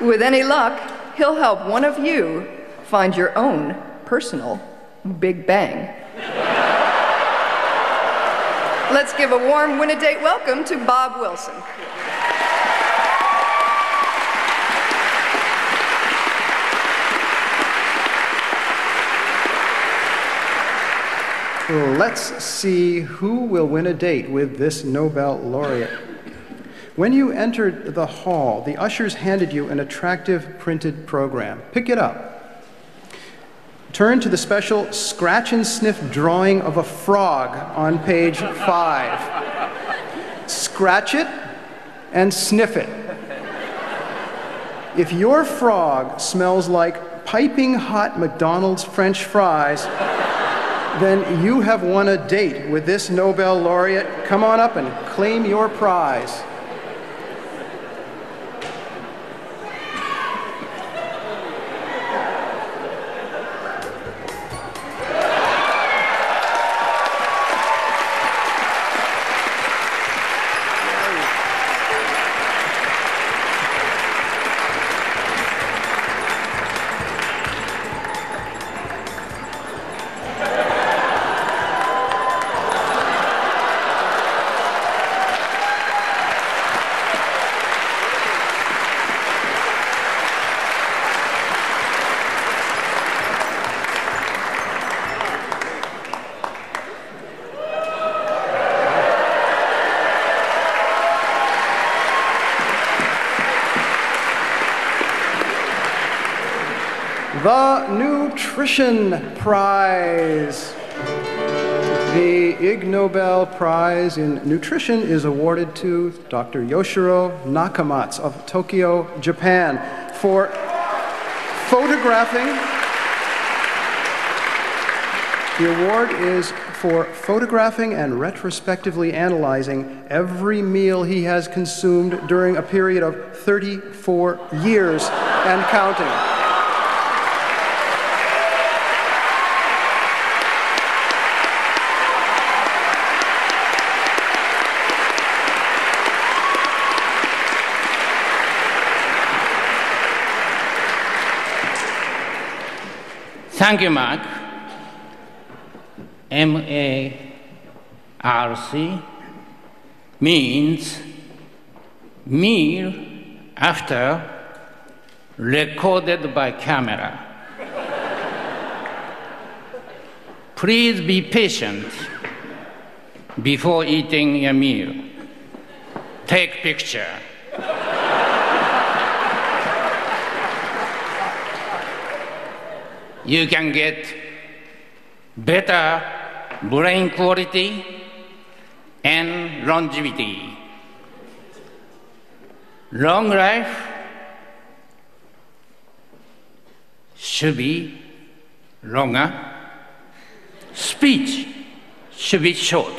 With any luck, he'll help one of you find your own personal Big Bang. Let's give a warm Win a Date welcome to Bob Wilson. Let's see who will win a date with this Nobel laureate. When you entered the hall, the ushers handed you an attractive printed program. Pick it up. Turn to the special scratch and sniff drawing of a frog on page 5. Scratch it and sniff it. If your frog smells like piping hot McDonald's French fries, then you have won a date with this Nobel laureate. Come on up and claim your prize. The Nutrition Prize. The Ig Nobel Prize in Nutrition is awarded to Dr. Yoshiro Nakamatsu of Tokyo, Japan, for photographing. The award is for photographing and retrospectively analyzing every meal he has consumed during a period of 34 years and counting. Thank you, Mark. MARC means meal after recorded by camera. Please be patient before eating your meal. Take picture. You can get better brain quality and longevity. Long life should be longer. Speech should be short.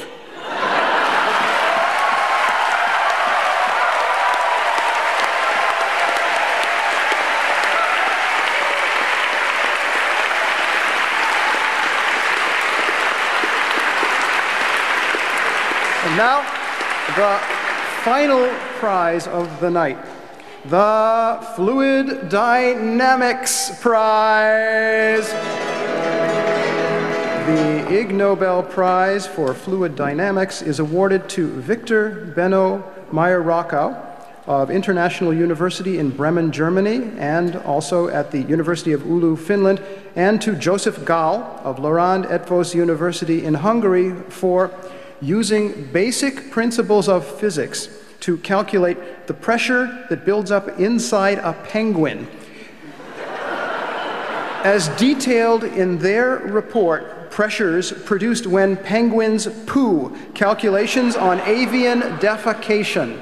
And now, the final prize of the night, the Fluid Dynamics Prize. The Ig Nobel Prize for Fluid Dynamics is awarded to Victor Benno Mayer-Rockow of International University in Bremen, Germany, and also at the University of Oulu, Finland, and to Joseph Gál of Loránd Eötvös University in Hungary for using basic principles of physics to calculate the pressure that builds up inside a penguin. As detailed in their report, pressures produced when penguins poo, calculations on avian defecation.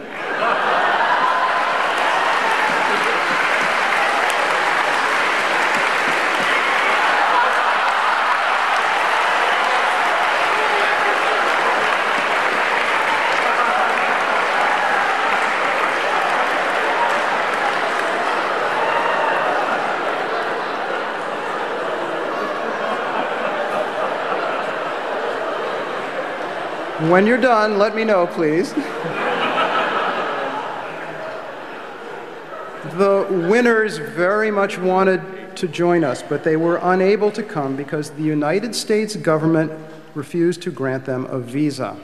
When you're done, let me know, please. The winners very much wanted to join us, but they were unable to come because the United States government refused to grant them a visa.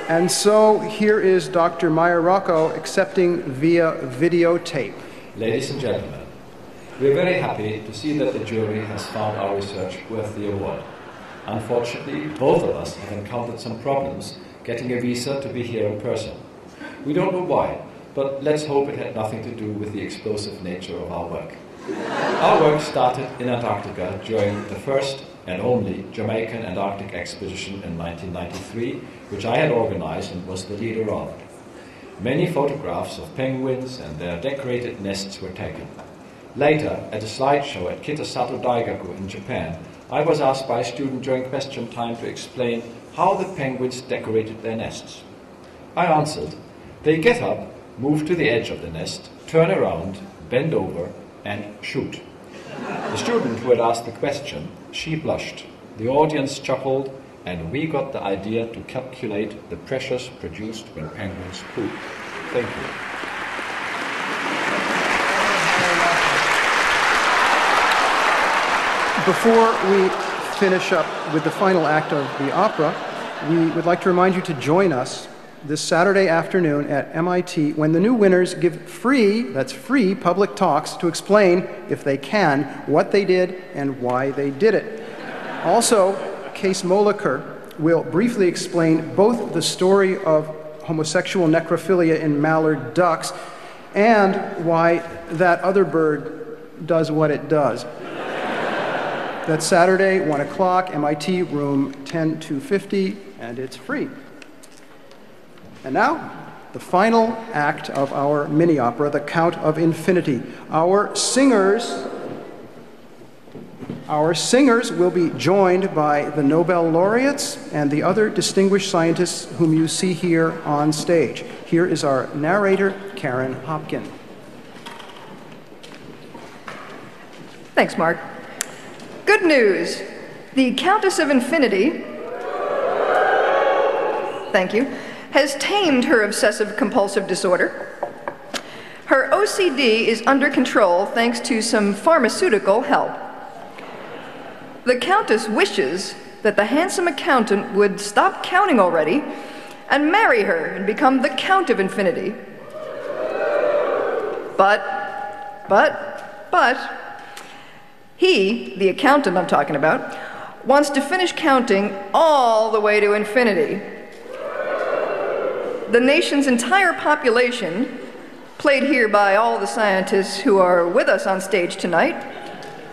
And so here is Dr. Mayer-Rockow accepting via videotape. Ladies and gentlemen, we are very happy to see that the jury has found our research worth the award. Unfortunately, both of us have encountered some problems getting a visa to be here in person. We don't know why, but let's hope it had nothing to do with the explosive nature of our work. Our work started in Antarctica during the first and only Jamaican Antarctic expedition in 1993, which I had organized and was the leader of. Many photographs of penguins and their decorated nests were taken. Later, at a slideshow at Kitasato Daigaku in Japan, I was asked by a student during question time to explain how the penguins decorated their nests. I answered, they get up, move to the edge of the nest, turn around, bend over, and shoot. The student who had asked the question, she blushed. The audience chuckled, and we got the idea to calculate the pressures produced when penguins poop. Thank you. Before we finish up with the final act of the opera, we would like to remind you to join us this Saturday afternoon at MIT when the new winners give free, that's free, public talks to explain, if they can, what they did and why they did it. Also, Kees Moliker will briefly explain both the story of homosexual necrophilia in mallard ducks and why that other bird does what it does. That's Saturday, 1 o'clock, MIT, room 10250, and it's free. And now, the final act of our mini-opera, The Count of Infinity. Our singers will be joined by the Nobel laureates and the other distinguished scientists whom you see here on stage. Here is our narrator, Karen Hopkin. Thanks, Mark. Good news. The Countess of Infinity, thank you, has tamed her obsessive-compulsive disorder. Her OCD is under control thanks to some pharmaceutical help. The Countess wishes that the handsome accountant would stop counting already and marry her and become the Count of Infinity. But, he, the accountant I'm talking about, wants to finish counting all the way to infinity. The nation's entire population, played here by all the scientists who are with us on stage tonight,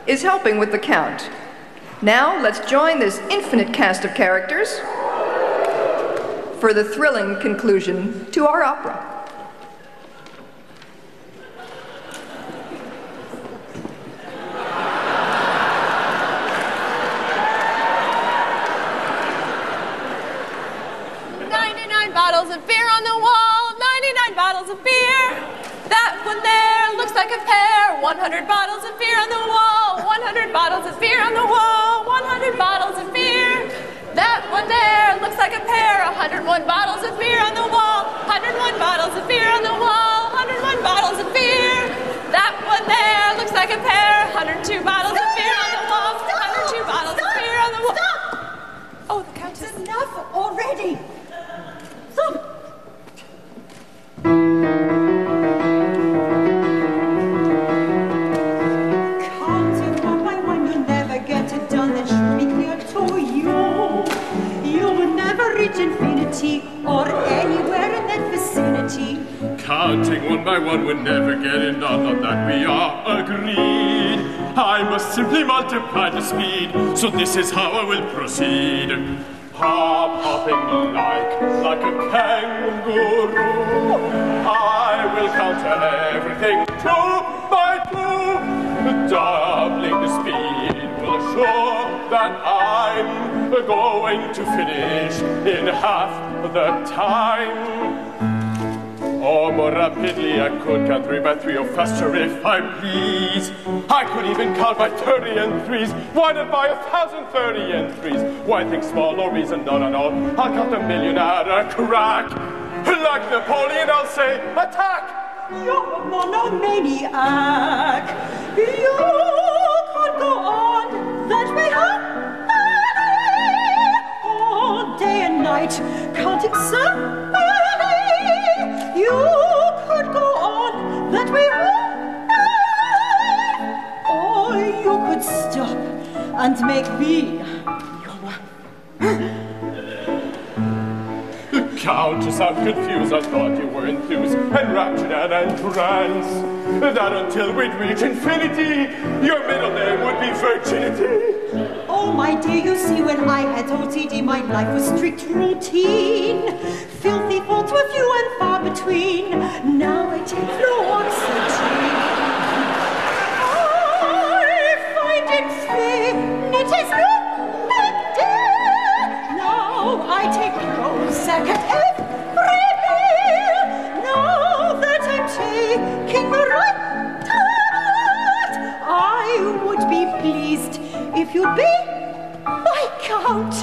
is helping with the count. Now, let's join this infinite cast of characters for the thrilling conclusion to our opera. Bottles of beer on the wall, 99 bottles of beer. That one there looks like a pear. 100 bottles of beer on the wall, 100 bottles of beer on the wall, 100 bottles of beer. That one there looks like a pear. 101 bottles of beer on the wall. 101 bottles of beer on the wall. 101 bottles of beer. That one there looks like a pear. 102 bottles of beer on the wall. 102 bottles of beer on the wall. Stop! Oh, the countess. It's enough already. Stop. Counting one by one, you'll never get it done. That's surely clear to you. You will never reach infinity or anywhere in that vicinity. Counting one by one, we'll never get it done. On that we are agreed. I must simply multiply the speed. So this is how I will proceed. Hop, hopping like a kangaroo. I will count everything 2 by 2. Doubling the speed will assure that I'm going to finish in half the time. Or more rapidly, I could count 3 by 3 or faster if I please. I could even count by 30 and 3s. Why not by 1,030 and 3s? Why think small or reason? No, no, no. I'll count 1,000,000 at a crack. Like Napoleon, I'll say, attack! You're a monomaniac. You could go on that way, all day and night, counting so many. You could go on that way, or you could stop and make me Countess, I'm confused. I thought you were enthused, enraptured and entranced. That until we'd reach infinity, your middle name would be virginity. Oh, my dear, you see, when I had OTD, my life was strict routine. Filthy thoughts were few and far between. Now I take fluoxetine. I find infinity's no big deal. Now I take Prozac at every meal. Now that I'm taking the right diet, I would be pleased if you'd be my count.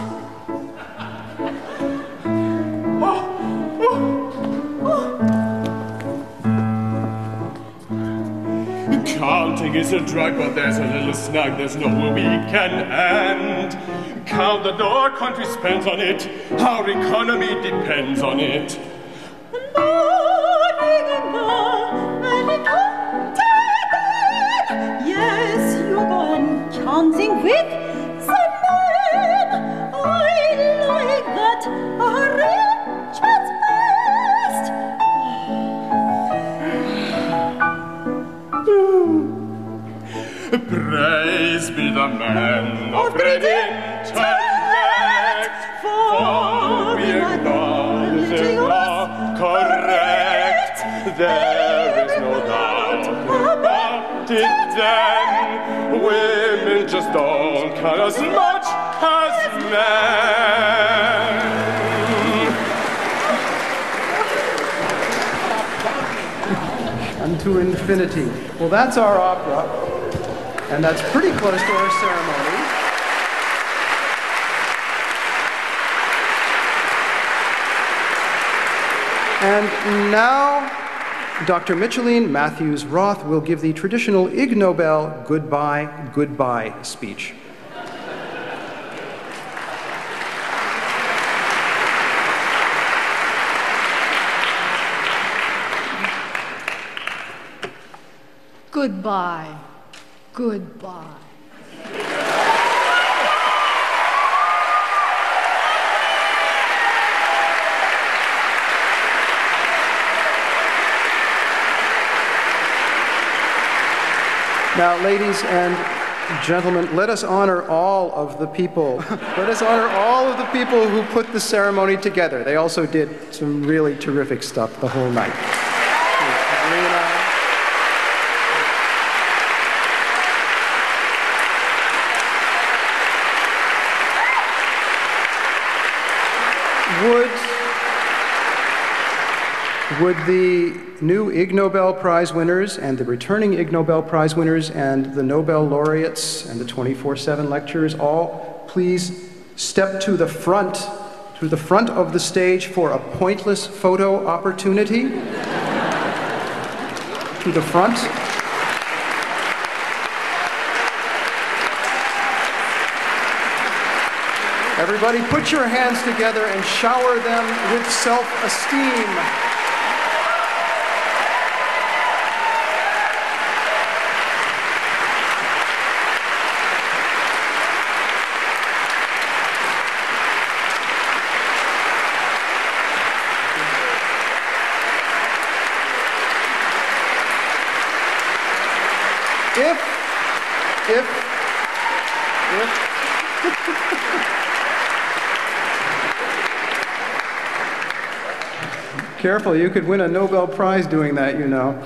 Counting is a drug, but there's a little snag. There's nowhere we can end. Count the door, country spends on it. Our economy depends on it. Yes, you're going counting with some men. I like that a rich man's best. Praise be the man of great intellect, for we acknowledge him correct. There is no doubt about it then. Women just don't count as much as men. Unto infinity. Well, that's our opera, and that's pretty close to our ceremony. And now, Dr. Micheline Matthews-Roth will give the traditional Ig Nobel goodbye, goodbye speech. Goodbye. Goodbye. Now, ladies and gentlemen, let us honor all of the people. Let us honor all of the people who put the ceremony together. They also did some really terrific stuff the whole night. Would the new Ig Nobel Prize winners and the returning Ig Nobel Prize winners and the Nobel laureates and the 24/7 lecturers all please step to the front of the stage for a pointless photo opportunity. To the front. Everybody put your hands together and shower them with self-esteem. Careful, you could win a Nobel Prize doing that, you know.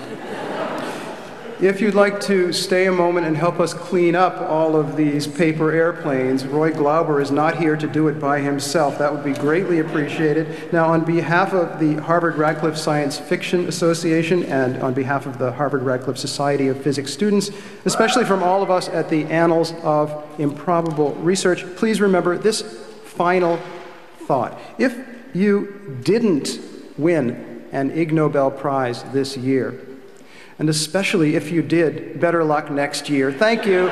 If you'd like to stay a moment and help us clean up all of these paper airplanes, Roy Glauber is not here to do it by himself. That would be greatly appreciated. Now, on behalf of the Harvard-Radcliffe Science Fiction Association and on behalf of the Harvard-Radcliffe Society of Physics students, especially from all of us at the Annals of Improbable Research, please remember this final thought. If you didn't win an Ig Nobel Prize this year, and especially if you did, better luck next year. Thank you.